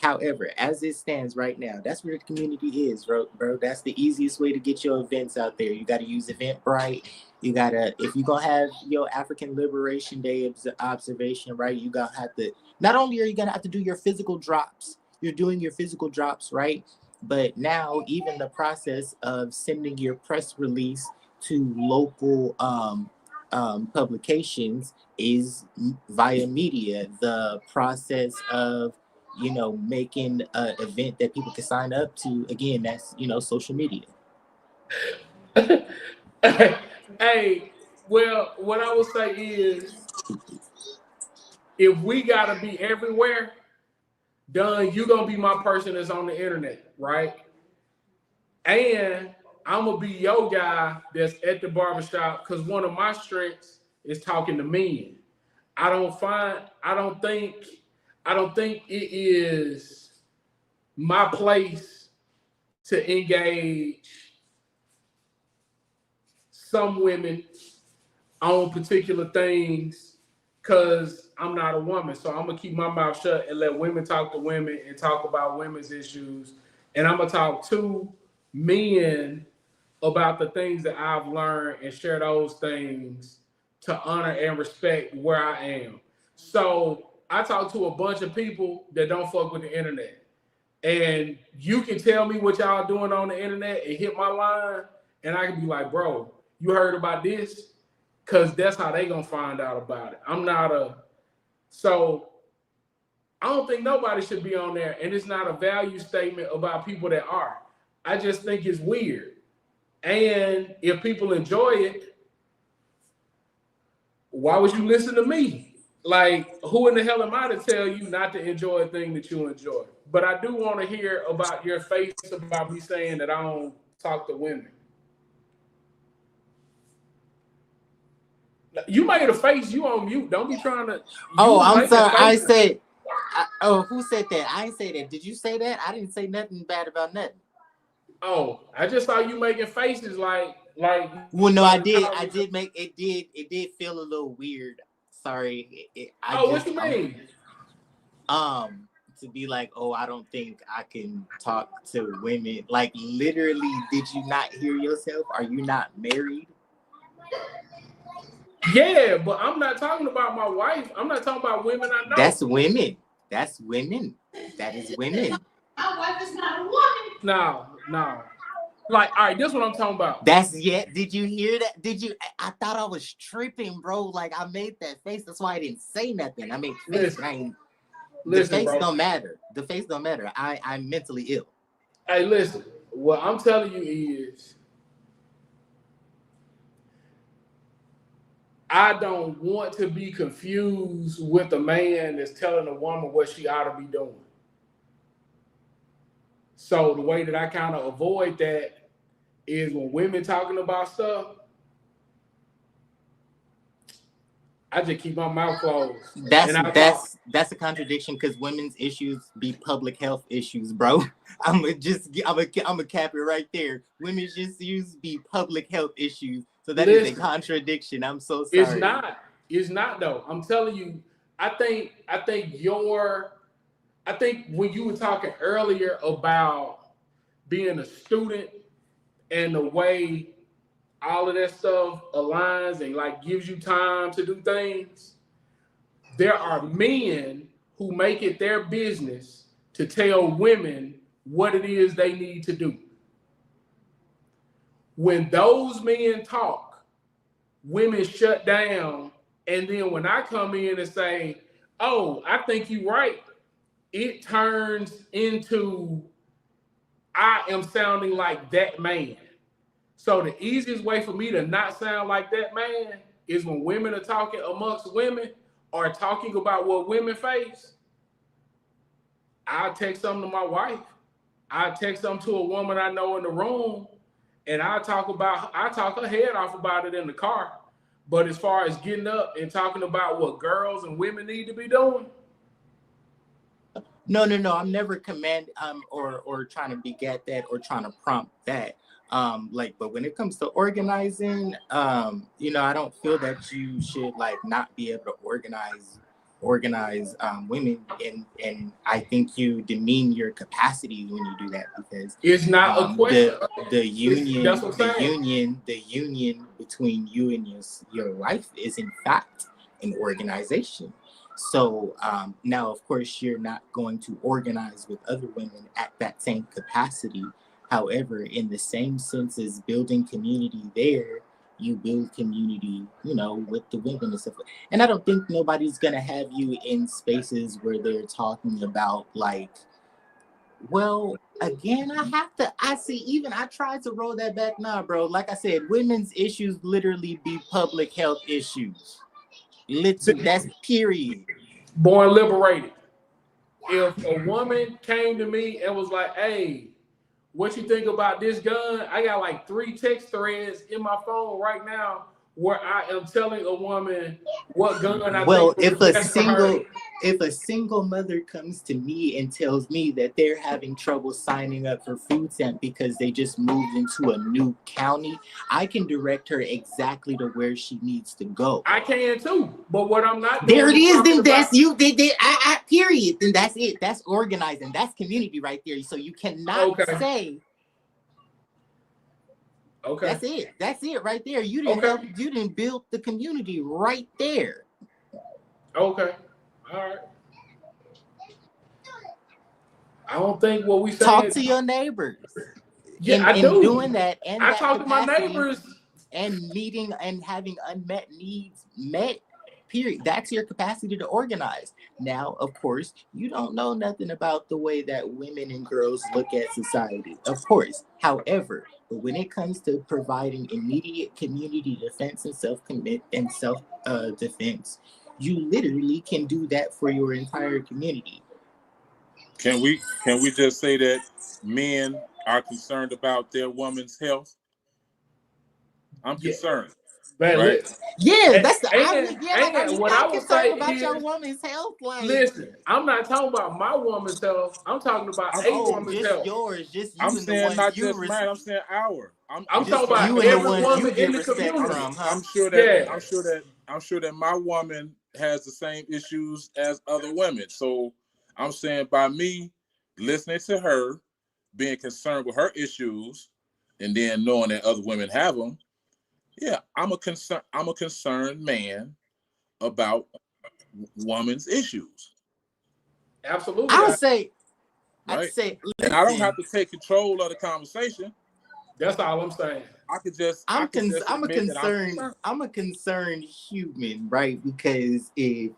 However, as it stands right now, that's where the community is, bro. That's the easiest way to get your events out there. You got to use Eventbrite. You got to, if you're going to have your African Liberation Day observation, right, you got to have to, not only are you going to have to do your physical drops, you're doing your physical drops, right? But now even the process of sending your press release to local publications is via media. The process of making an event that people can sign up to, again, that's, social media. Hey, well, what I will say is, if we gotta be everywhere, Don, you gonna be my person that's on the internet, right? And I'm gonna be your guy that's at the barbershop, because one of my strengths is talking to men. I don't think it is my place to engage some women on particular things because I'm not a woman. So I'm going to keep my mouth shut and let women talk to women and talk about women's issues. And I'm going to talk to men about the things that I've learned and share those things to honor and respect where I am. So I talk to a bunch of people that don't fuck with the internet. And you can tell me what y'all doing on the internet and hit my line, and I can be like, bro, you heard about this? Because that's how they going to find out about it. So I don't think nobody should be on there, and it's not a value statement about people that are. I just think it's weird. And if people enjoy it, why would you listen to me? Like, who in the hell am I to tell you not to enjoy a thing that you enjoy? But I do want to hear about your face about me saying that I don't talk to women. You made a face. You on mute. Don't be trying to. Oh, I'm sorry. I said. Who said that? I didn't say that. Did you say that? I didn't say nothing bad about nothing. Oh, I just saw you making faces like. Well, no, I did. I did make it. It did feel a little weird. Sorry. What you mean? To be like, oh, I don't think I can talk to women. Like, literally, did you not hear yourself? Are you not married? Yeah, but I'm not talking about my wife. I'm not talking about women I know. That's women. That's women. That is women. My wife is not a woman. No. Like, all right, this is what I'm talking about. Did you hear that? Did you? I thought I was tripping, bro. Like, I made that face. That's why I didn't say nothing. I made face. The face bro. Don't matter. The face don't matter. I'm mentally ill. Hey, listen. What I'm telling you is, I don't want to be confused with a man that's telling a woman what she ought to be doing. So the way that I kind of avoid that is when women talking about stuff, I just keep my mouth closed. That's a contradiction because women's issues be public health issues, bro. I'm gonna cap it right there. Women's issues be public health issues. So that is a contradiction. I'm so sorry. It's not though. I'm telling you, I think when you were talking earlier about being a student and the way all of that stuff aligns and like gives you time to do things, there are men who make it their business to tell women what it is they need to do. When those men talk, women shut down. And then when I come in and say, oh, I think you're right, it turns into I am sounding like that man. So the easiest way for me to not sound like that man is when women are talking amongst women or talking about what women face. I'll text something to my wife. I'll text something to a woman I know in the room. And I talk her head off about it in the car. But as far as getting up and talking about what girls and women need to be doing. No. I'm never or trying to beget that or trying to prompt that. But when it comes to organizing, I don't feel that you should like not be able to organize women, and I think you demean your capacity when you do that because it's not a question. The union between you and your wife is in fact an organization. So now, of course, you're not going to organize with other women at that same capacity. However, in the same sense as building community there, you build community, with the women and stuff. And I don't think nobody's going to have you in spaces where they're talking about like, well, again, I tried to roll that back now, bro. Like I said, women's issues literally be public health issues. That's period. Born liberated. If a woman came to me and was like, hey, what you think about this gun? I got like 3 text threads in my phone right now where I am telling a woman what gun I think is best for her. If a single mother comes to me and tells me that they're having trouble signing up for food stamp because they just moved into a new county, I can direct her exactly to where she needs to go. I can too, but what I'm not doing there it is. Then that's you. Period. Then that's it. That's organizing. That's community right there. So you cannot say. Okay. That's it right there. You didn't build the community right there. Okay. All right. I don't think what we say. Talk to your neighbors. Yeah, I do. Doing that, and I talk to my neighbors and meeting and having unmet needs met. Period. That's your capacity to organize. Now, of course, you don't know nothing about the way that women and girls look at society. Of course. However, But when it comes to providing immediate community defense and self-defense, you literally can do that for your entire community. Can we just say that men are concerned about their woman's health? I'm concerned. Right? Yeah, that's what I would say about your woman's health. Like, listen, I'm not talking about my woman's health. I'm talking about woman's health. Yours, just you. I'm and saying the one not you just mine. I'm saying our. I'm talking about you every and the ones woman you in get the respect community. from, huh? I'm sure that my woman has the same issues as other women. So I'm saying by me listening to her, being concerned with her issues, and then knowing that other women have them, yeah, I'm a concerned man about women's issues. Absolutely. I'd say, listen, and I don't have to take control of the conversation. That's all I'm saying. I'm a concerned human, right? Because if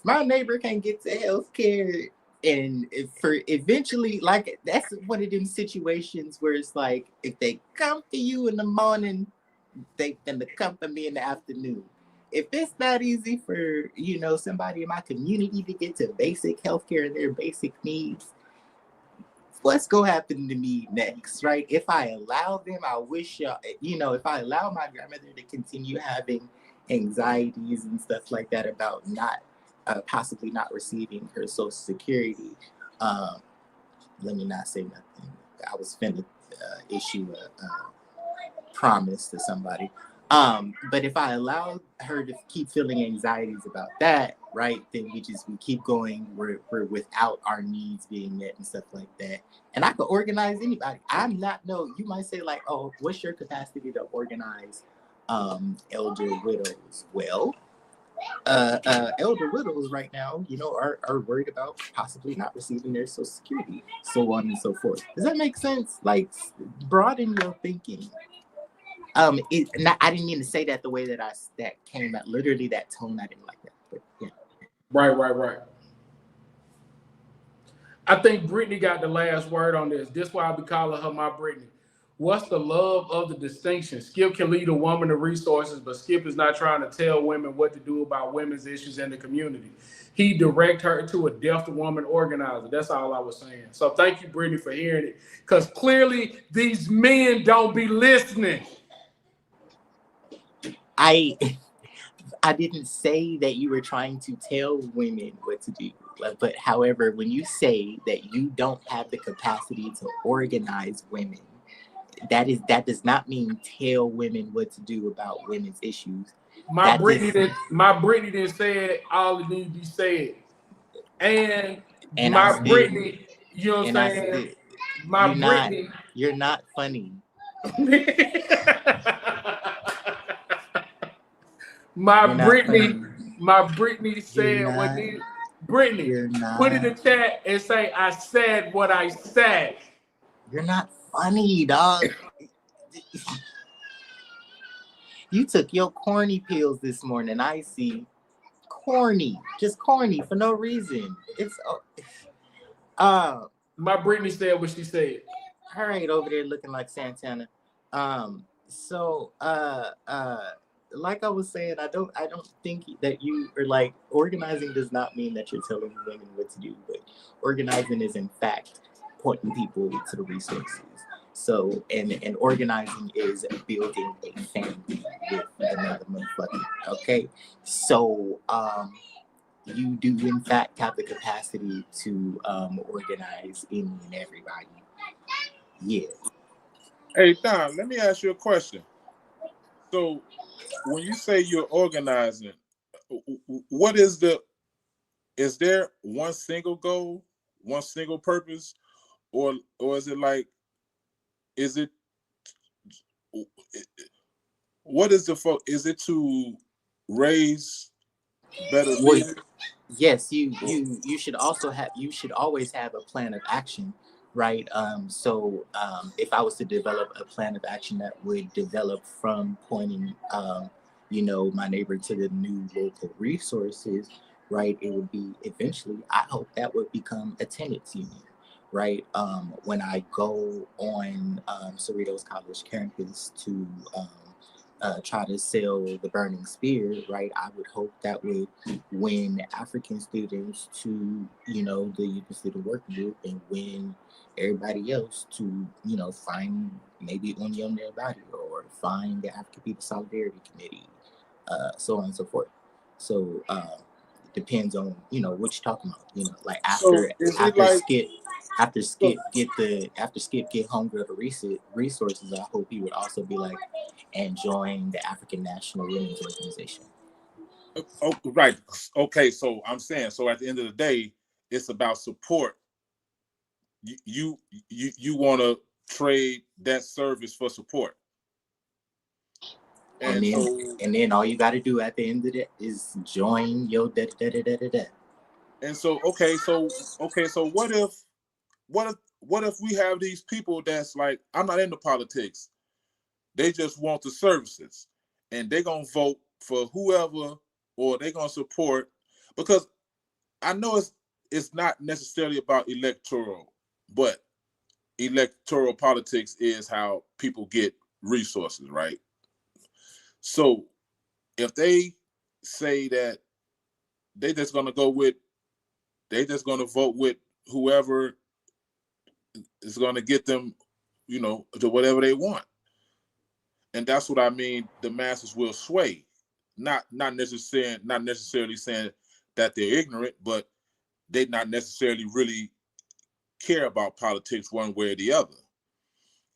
my neighbor can't get to health care, and for eventually, like, that's one of them situations where it's like, if they come to you in the morning, they then to come for me in the afternoon. If it's not easy for, somebody in my community to get to basic healthcare and their basic needs, what's going to happen to me next, right? If I allow them, I wish, if I allow my grandmother to continue having anxieties and stuff like that about possibly not receiving her Social Security, let me not say nothing. I was finna issue a promise to somebody. But if I allow her to keep feeling anxieties about that, right, then we keep going. We're without our needs being met and stuff like that. And I could organize anybody. You might say like, oh, what's your capacity to organize elder widows? Well, elder widows right now, are worried about possibly not receiving their Social Security, so on and so forth. Does that make sense? Like, broaden your thinking. I didn't mean to say that the way that that came out. Literally, that tone, I didn't like that. But yeah. Right. I think Brittany got the last word on this. This is why I be calling her my Brittany. What's the love of the distinction? Skip can lead a woman to resources, but Skip is not trying to tell women what to do about women's issues in the community. He direct her to a deft woman organizer. That's all I was saying. So thank you, Brittany, for hearing it. Because clearly these men don't be listening. I didn't say that you were trying to tell women what to do. But however, when you say that you don't have the capacity to organize women, that does not mean tell women what to do about women's issues. My Brittany didn't say it all it needs to be said. And my Brittany, you know what I'm saying? My Brittany. You're not funny. My Brittany said what needed. Brittany, put in the chat and say, I said what I said. You're not funny, dog. You took your corny pills this morning. I see. Corny. Just corny for no reason. It's my Brittany said what she said. All right, over there looking like Santana. Like I was saying, I don't think that you are like, organizing does not mean that you're telling women what to do, but organizing is in fact pointing people to the resources. So, and organizing is building a family with another motherfucker. Okay, so you do in fact have the capacity to organize any and everybody. Yeah. Hey, Don, let me ask you a question. So, when you say you're organizing, what is there one single goal, one single purpose, or is it like, what is is it to raise better leaders? Yes, you should always have a plan of action, right? So if I was to develop a plan of action that would develop from pointing my neighbor to the new local resources, right? It would be eventually, I hope that would become a tenants union, right? When I go on Cerritos College campus to try to sell the Burning Spear, right? I would hope that would win African students to, the Youth Student Working Group, and win everybody else to, find maybe Union Their Body, or find the African People Solidarity Committee, so on and so forth. So it depends on, what you're talking about. Like So is it like after Skip get hungry of the resources, I hope he would also be like, and join the African National Women's Organization. oh, right? Okay, so I'm saying, so at the end of the day, it's about support. You want to trade that service for support, and then all you got to do at the end of it is join your da da da da da da. And so what if we have these people that's like, I'm not into politics, they just want the services, and they're gonna vote for whoever, or they're gonna support, because I know it's not necessarily about electoral, but electoral politics is how people get resources, right? So if they say that they just gonna vote with whoever is gonna get them, to whatever they want. And that's what I mean. The masses will sway, not necessarily saying that they're ignorant, but they not necessarily really care about politics one way or the other.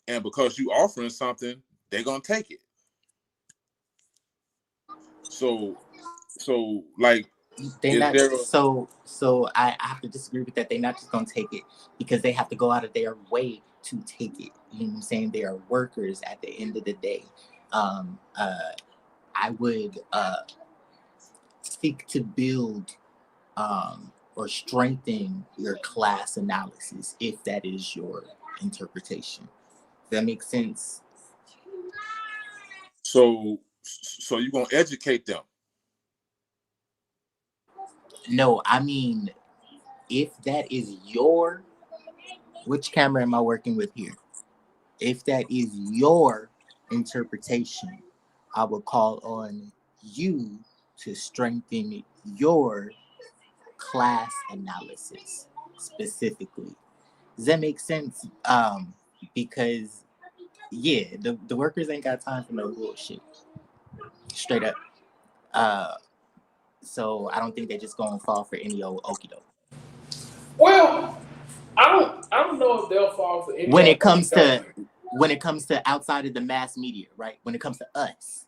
And because you offering something, they're gonna take it. So like, so I have to disagree with that. They're not just gonna take it because they have to go out of their way to take it. You know what I'm saying? They are workers at the end of the day. I would seek to build or strengthen your class analysis if that is your interpretation. Does that make sense? So you're gonna educate them? No, I mean, if that is your, which camera am I working with here? If that is your interpretation, I would call on you to strengthen your class analysis specifically. Does that make sense? Because the workers ain't got time for no bullshit. Straight up. So I don't think they're just gonna fall for any old okie doke. Well, I don't know if they'll fall for any. When it comes to outside of the mass media, right? When it comes to us.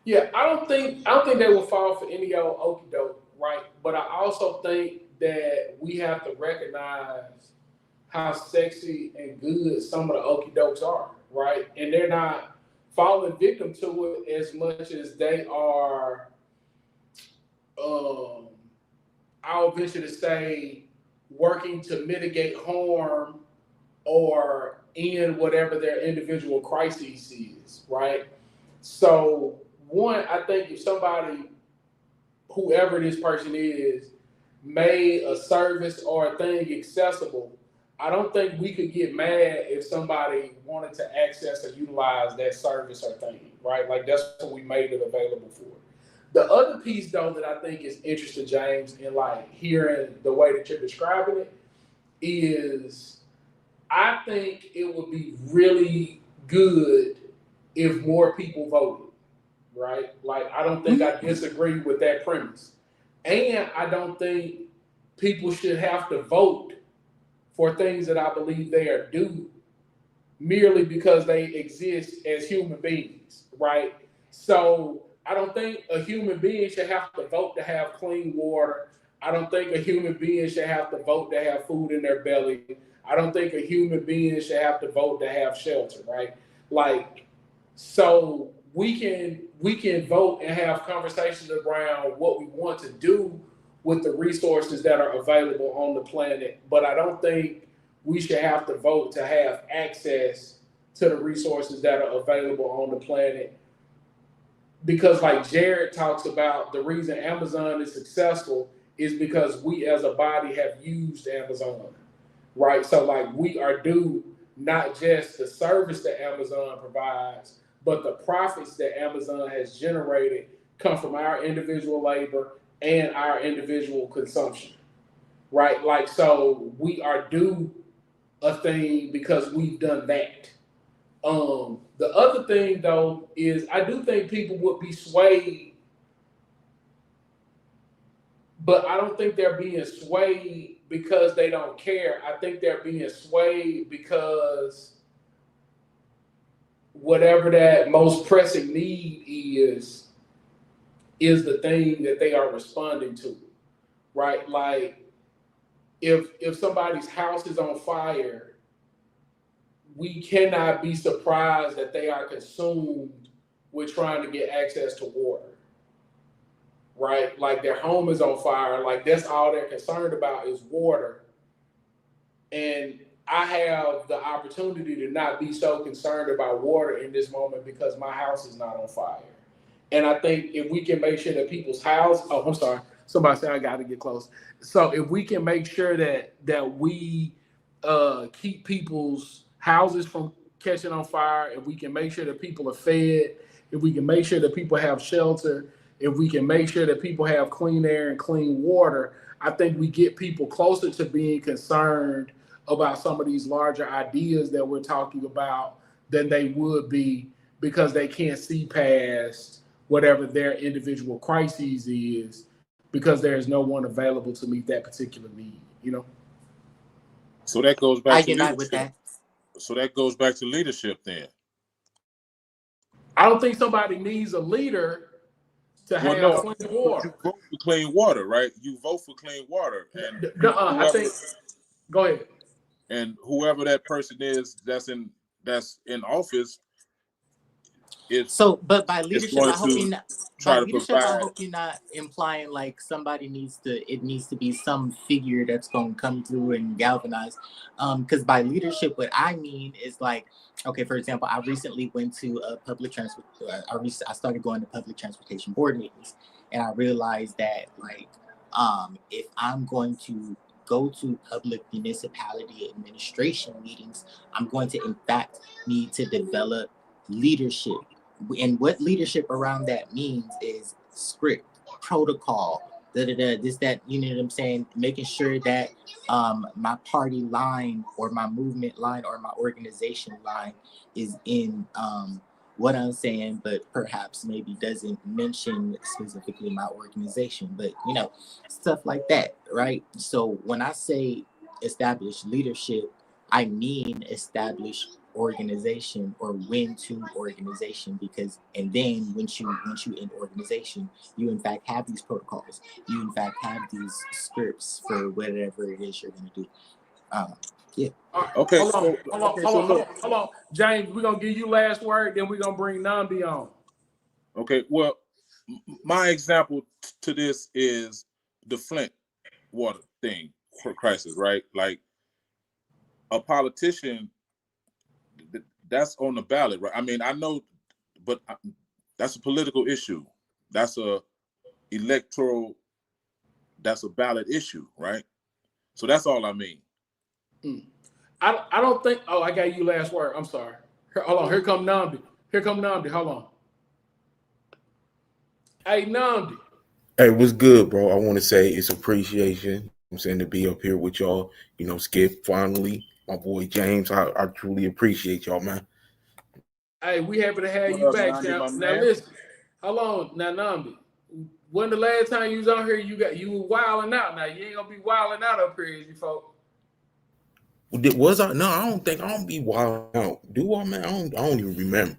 Yeah, I don't think they will fall for any old okie doke, right? But I also think that we have to recognize how sexy and good some of the okie dokes are, right? And they're not falling victim to it as much as they are. I'll venture to say, working to mitigate harm or end whatever their individual crises is, right? So, one, I think if somebody, whoever this person is, made a service or a thing accessible, I don't think we could get mad if somebody wanted to access or utilize that service or thing, right? Like, that's what we made it available for. The other piece, though, that I think is interesting, James, in like hearing the way that you're describing it, is I think it would be really good if more people voted, right? Like, I don't think I disagree with that premise. And I don't think people should have to vote for things that I believe they are due merely because they exist as human beings, right? So I don't think a human being should have to vote to have clean water. I don't think a human being should have to vote to have food in their belly. I don't think a human being should have to vote to have shelter, right? Like, so we can vote and have conversations around what we want to do with the resources that are available on the planet, but I don't think we should have to vote to have access to the resources that are available on the planet. Because like Jared talks about, the reason Amazon is successful is because we as a body have used Amazon, right? So like we are due not just the service that Amazon provides, but the profits that Amazon has generated come from our individual labor and our individual consumption, right? Like, so we are due a thing because we've done that. The other thing though is I do think people would be swayed, but I don't think they're being swayed because they don't care. I think they're being swayed because whatever that most pressing need is the thing that they are responding to, right? Like if somebody's house is on fire, we cannot be surprised that they are consumed with trying to get access to water, right? Like their home is on fire, like that's all they're concerned about is water. And I have the opportunity to not be so concerned about water in this moment because my house is not on fire. And I think if we can make sure that people's house, oh, I'm sorry, somebody said I got to get close. So if we can make sure that we keep people's houses from catching on fire, if we can make sure that people are fed, if we can make sure that people have shelter, if we can make sure that people have clean air and clean water, I think we get people closer to being concerned about some of these larger ideas that we're talking about than they would be because they can't see past whatever their individual crises is because there is no one available to meet that particular need, you know? So that goes back to unite leadership. with that. So that goes back to leadership then. I don't think somebody needs a leader to have clean water. You vote for clean water, right? You vote for clean water. And I think, go ahead. And whoever that person is that's in office, but by leadership, I hope you're not implying like somebody needs to be some figure that's going to come through and galvanize. Because by leadership, what I mean is like, okay, for example, I recently went to a public transport. I started going to public transportation board meetings, and I realized that like, if I'm going to go to public municipality administration meetings, I'm going to in fact need to develop leadership. And what leadership around that means is script, protocol, this, that, you know what I'm saying? Making sure that my party line or my movement line or my organization line is in what I'm saying, but perhaps maybe doesn't mention specifically my organization, but you know, stuff like that, right? So when I say establish leadership, I mean establish organization or win to organization, because and then once you in organization, you in fact have these protocols, you in fact have these scripts for whatever it is you're going to do. Yeah. Right. Okay. Hold on. James, we're going to give you last word, then we're going to bring Nambi on. Okay. Well, my example to this is the Flint water thing for crisis, right? Like a politician, that's on the ballot, right? I mean, I know, but that's a political issue. That's a electoral, that's a ballot issue, right? So that's all I mean. I don't think. Oh, I got you last word. I'm sorry. Hold on. Here come Namdi. Hold on. Hey, Namdi. Hey, what's good, bro? I want to say it's appreciation. I'm saying to be up here with y'all. You know, Skip, finally, my boy James. I truly appreciate y'all, man. Hey, we happy to have you back, champ. Now listen. Hold on. Now, Namdi. When the last time you was on here, you were wilding out. Now you ain't gonna be wilding out up here, you folks. Was I? No, I don't be wild out. Do I, man? I don't even remember.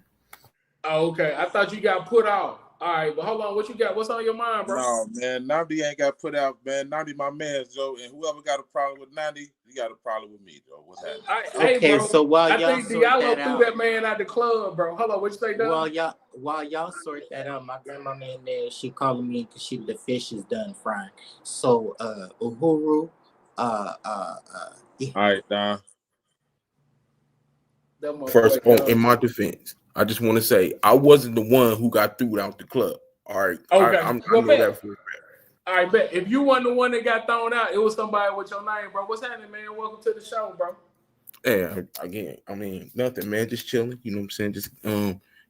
Oh, okay. I thought you got put out. All right, but hold on. What you got? What's on your mind, bro? No, man. Namdi ain't got put out, man. Namdi my man, Joe. And whoever got a problem with Namdi, you got a problem with me, Joe. What's happening? Okay, bro, so while y'all think Diallo threw that man out the club, bro. Hold on, what you say, Doug? While y'all sort that out, my grandma in there, she calling me because the fish is done frying. So Uhuru, yeah. All right, Don. First, in my defense, I just want to say I wasn't the one who got thrown out the club. All right. Okay. I know that for a fact. All right, bet. If you wasn't the one that got thrown out, it was somebody with your name, bro. What's happening, man? Welcome to the show, bro. Yeah, again, I mean, nothing, man. Just chilling. You know what I'm saying? Just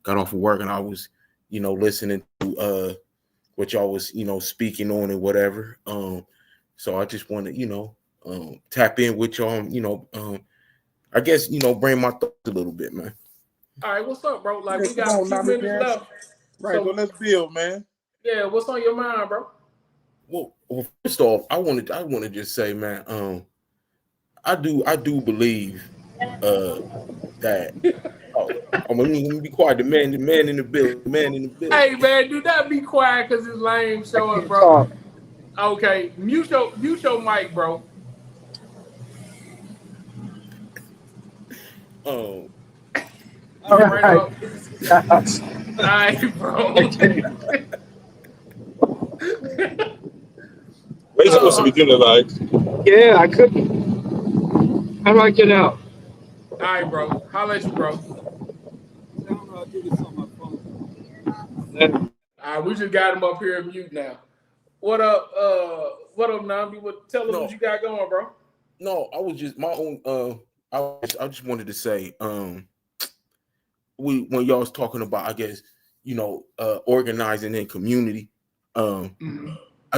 got off of work and I was, listening to what y'all was, speaking on and whatever. So I just want to, tap in with y'all. I guess bring my thoughts a little bit, man. All right, what's up, bro? Like Yeah, we got a few minutes left. Right, so let's build, man. Yeah, what's on your mind, bro? Well, first off, I want to just say, man, I do believe that. Oh, let me be quiet. The man in the building. Hey, man, do not be quiet because it's lame showing, bro. Okay, mute your mic, bro. All right. All right, bro. Where's supposed to be doing like? Yeah, I couldn't. How do I get out? All right, bro. Holla at you, bro. I don't know how to do this on my phone. All right, we just got him up here mute now. What up, Nambi? Tell us what you got going, bro. No, I was just my own. I just wanted to say, when y'all was talking about, I guess, organizing in community. I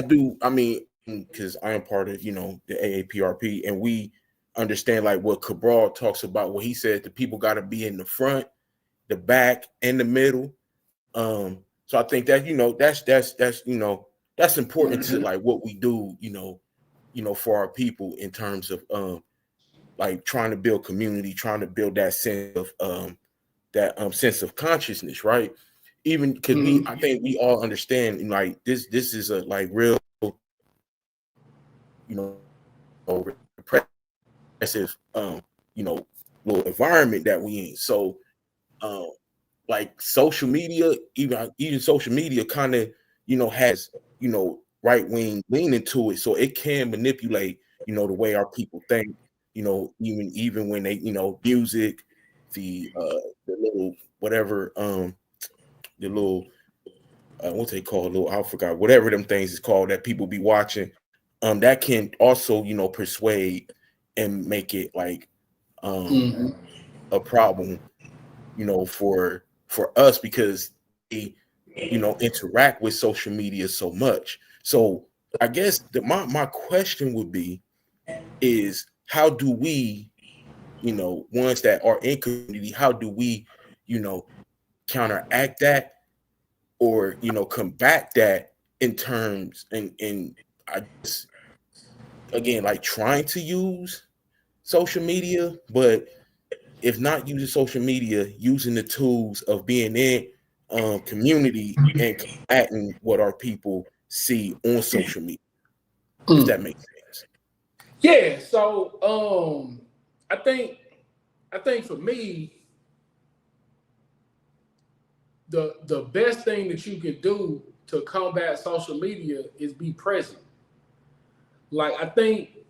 do. I mean, because I am part of, the AAPRP, and we understand like what Cabral talks about. What he said, the people got to be in the front, the back, and the middle. So I think that that's important to like what we do, for our people in terms of like trying to build community, trying to build that sense of sense of consciousness, right? Even because I think we all understand like this is a like real, repressive, little environment that we in. So, like social media, even social media kind of, has, right wing leaning to it. So it can manipulate, the way our people think, even when they, music, the little whatever, the little what's they call little, I forgot, whatever them things is called that people be watching, that can also, persuade and make it like a problem, for us because they, interact with social media so much. So I guess my question would be is how do we, ones that are in community, how do we, counteract that or, combat that in terms and I guess again like trying to use social media, but if not using social media, using the tools of being in community and combating what our people see on social media. If that makes sense. Yeah. So I think for me, the best thing that you can do to combat social media is be present. Like I think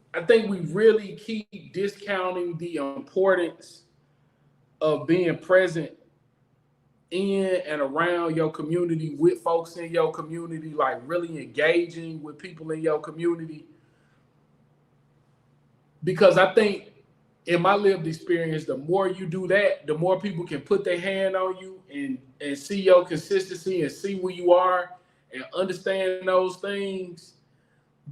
we really keep discounting the importance of being present in and around your community, with folks in your community, like really engaging with people in your community. Because I think in my lived experience, the more you do that, the more people can put their hand on you and see your consistency and see where you are and understand those things,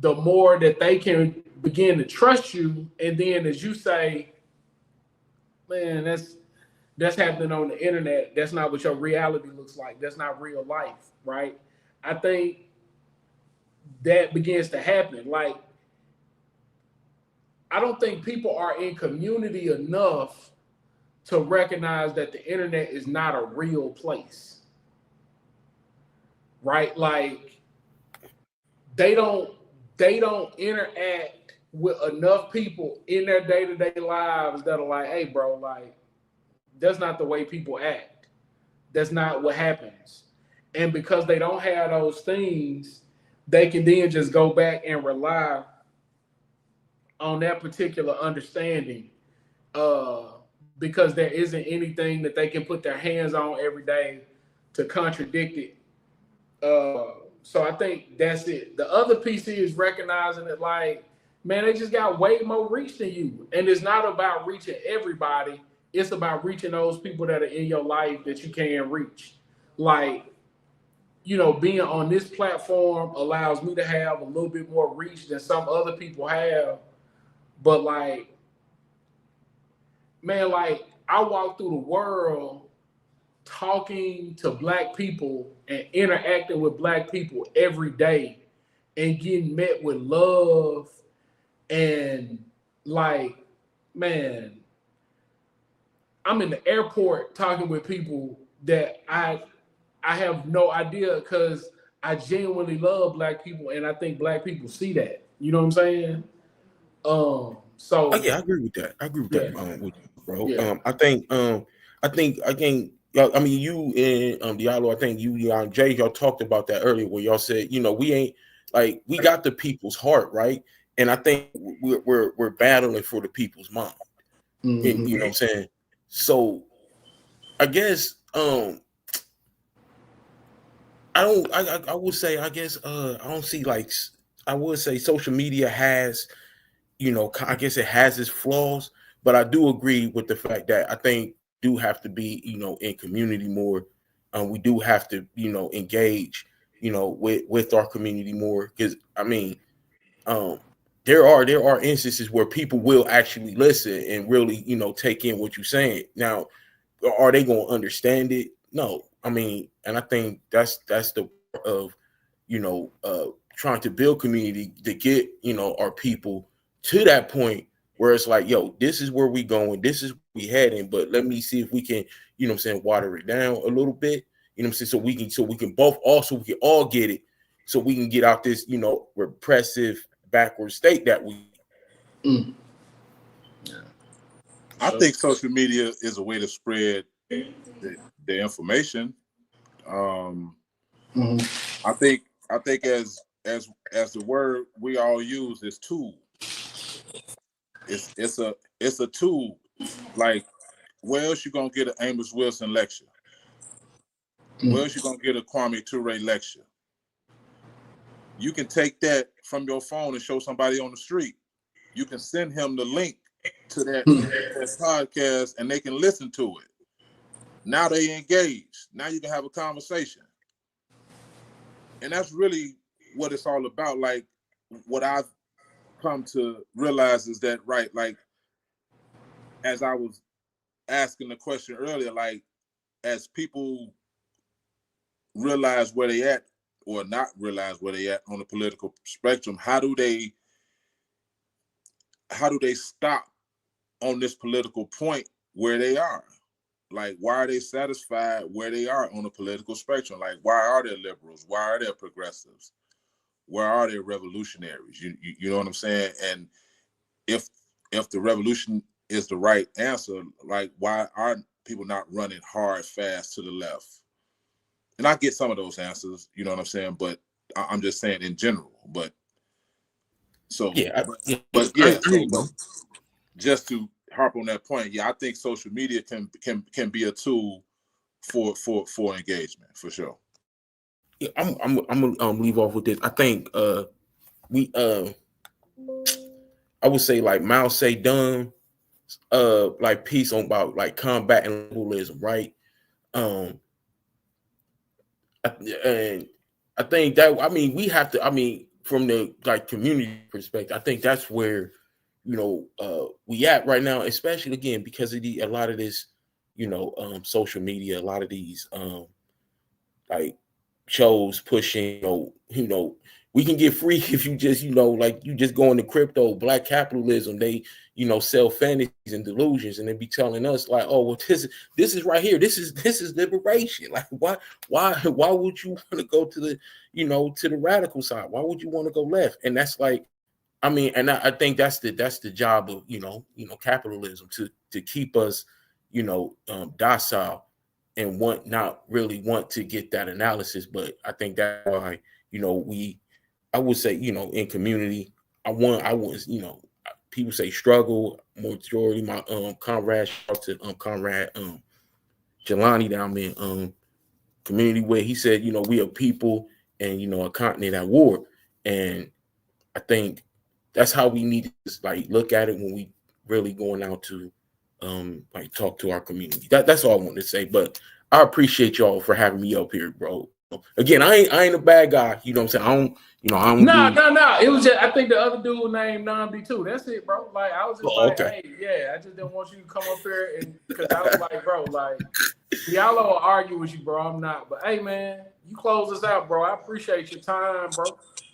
the more that they can begin to trust you. And then as you say, man, that's happening on the internet. That's not what your reality looks like. That's not real life, right? I think that begins to happen. Like, I don't think people are in community enough to recognize that the internet is not a real place, right? Like, they don't interact with enough people in their day-to-day lives that are like, hey, bro, like, that's not the way people act. That's not what happens. And because they don't have those things, they can then just go back and rely on that particular understanding, because there isn't anything that they can put their hands on every day to contradict it, So I think that's it. The other piece is recognizing that, like, man, they just got way more reach than you. And it's not about reaching everybody. It's about reaching those people that are in your life that you can't reach. Like, being on this platform allows me to have a little bit more reach than some other people have. But like, man, like I walk through the world talking to black people and interacting with black people every day and getting met with love and like, man, I'm in the airport talking with people that I have no idea because I genuinely love black people and I think black people see that. You know what I'm saying? So yeah, I agree with that. I agree with yeah, that, with you, bro. yeah. I think y'all. I mean, you and Diallo. I think you and Jay, y'all talked about that earlier, where y'all said, we ain't like we got the people's heart, right? And I think we're battling for the people's mind. Mm-hmm. And, you know what I'm saying? So I guess I would say I guess I don't see like I would say social media has, I guess it has its flaws, but I do agree with the fact that I think do have to be, in community more. We do have to, engage, with our community more. Because I mean, there are instances where people will actually listen and really, take in what you're saying. Now, are they going to understand it? No. I mean, and I think that's the part of, trying to build community to get, our people to that point where it's like, yo, this is where we going, this is where we heading, but let me see if we can, water it down a little bit, so we can all get it, so we can get out this, repressive backward state that we. Mm. I think social media is a way to spread the information. Mm-hmm. I think as the word we all use is tool. It's a tool. Like, where else you gonna get an Amos Wilson lecture? Where else you gonna get a Kwame Ture lecture? You can take that from your phone and show somebody on the street. You can send him the link to that podcast and they can listen to it. Now they engaged. Now you can have a conversation. And that's really what it's all about. Like, what I've come to realize is that, right, like, as I was asking the question earlier, like, as people realize where they at or not realize where they at on the political spectrum, how do they stop on this political point where they are? Like, why are they satisfied where they are on the political spectrum? Like, why are there liberals? Why are there progressives? Where are there revolutionaries? You know what I'm saying? And if the revolution is the right answer, like, why are people not running hard, fast to the left? And I get some of those answers, you know what I'm saying? But I'm just saying in general. But so, just to harp on that point, I think social media can be a tool for engagement, for sure. Yeah, I'm gonna leave off with this. I think we I would say like Mao Zedong like piece on about like combating liberalism, right? And I think that, I mean, we have to, I mean, from the like community perspective, I think that's where, we at right now, especially again, because of a lot of this, social media, a lot of these, like shows pushing, we can get free if you just, like you just go into crypto, black capitalism, they, sell fantasies and delusions, and they be telling us like, oh, well, this is right here. This is liberation. Like, why would you want to go to the, to the radical side? Why would you want to go left? And that's like, I mean, and I think that's the job of, capitalism to keep us, docile and not really want to get that analysis. But I think that's why, I would say, in community, I was, people say struggle, majority, my comrade, shout out to comrade Jelani down in community where he said, we are people and a continent at war. And I think that's how we need to like look at it when we really going out to like talk to our community. That's all I want to say. But I appreciate y'all for having me up here, bro. Again, I ain't a bad guy. You know what I'm saying? I don't. No. It was just I think the other dude named Namdi too. That's it, bro. Like I was just okay. hey, yeah, I just didn't want you to come up here and because I was like, bro, like y'all will argue with you, bro. I'm not. But hey, man, you close us out, bro. I appreciate your time, bro.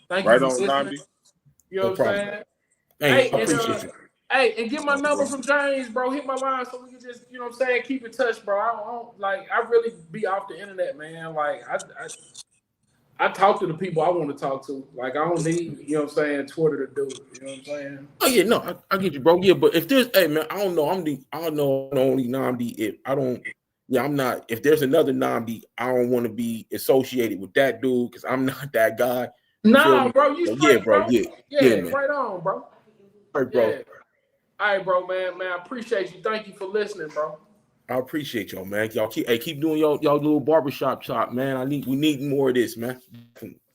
Thank you for listening. Namdi. You know what I'm saying? Hey, I appreciate you. Hey, and get my number from James, bro. Hit my line so we can just, you know what I'm saying, keep in touch, bro. I really be off the internet, man. Like I talk to the people I want to talk to. Like I don't need, you know what I'm saying, Twitter to do it. You know what I'm saying? Oh yeah, no, I get you, bro. Yeah, but if there's, hey man, I don't know the only Namdi. If I don't, I'm not. If there's another Namdi, I don't want to be associated with that dude because I'm not that guy. Nah, bro, you straight, bro. Yeah, man. right on, bro. All right, bro. Yeah. All right, bro, man, I appreciate you. Thank you for listening, bro. I appreciate y'all, man. Y'all keep doing y'all little barbershop talk, man. We need more of this, man.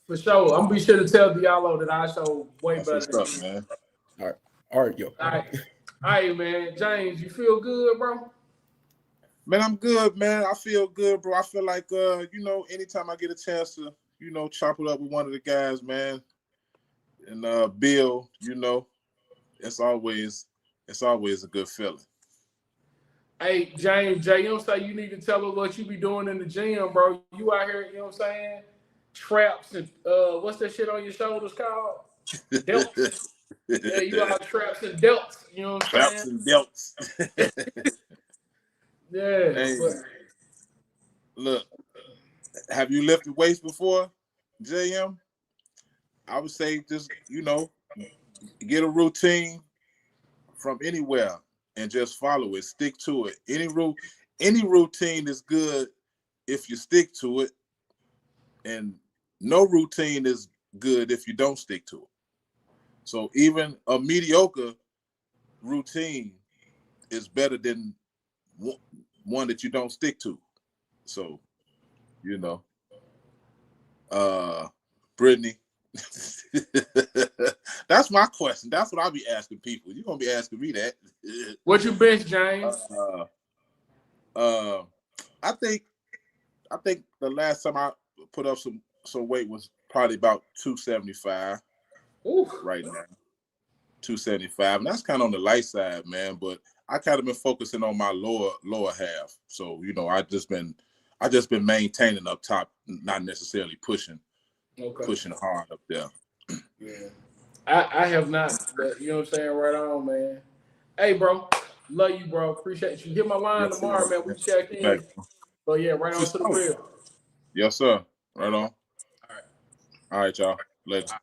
For sure. I'm gonna be sure to tell Diallo that I show way better than you, man. All right, yo. All right, man. James, you feel good, bro? Man, I'm good, man. I feel good, bro. I feel like anytime I get a chance to, chop it up with one of the guys, man, and Bill, it's always a good feeling. Hey, James, Jay, you know what I'm saying? You need to tell us what you be doing in the gym, bro. You out here, you know what I'm saying? Traps and what's that shit on your shoulders called? Delts. Yeah, you out traps and delts. You know what I'm saying? Traps and delts. Yeah. Hey, look, have you lifted weights before, JM? I would say just, get a routine from anywhere and just follow it. Stick to it. Any routine is good if you stick to it, and no routine is good if you don't stick to it. So even a mediocre routine is better than one that you don't stick to. So, Brittany, that's my question. That's what I'll be asking people. You're gonna be asking me that. What's your bench, James? I think the last time I put up some weight was probably about 275. Oof. Right now. 275. And that's kind of on the light side, man. But I kind of been focusing on my lower half. So, I just been maintaining up top, not necessarily pushing hard up there. Yeah. I have not, but you know what I'm saying? Right on, man. Hey, bro. Love you, bro. Appreciate you. Hit my line tomorrow, man. We check in. But yeah, right on to the real. Yes, sir. Right on. All right. All right, y'all. Later.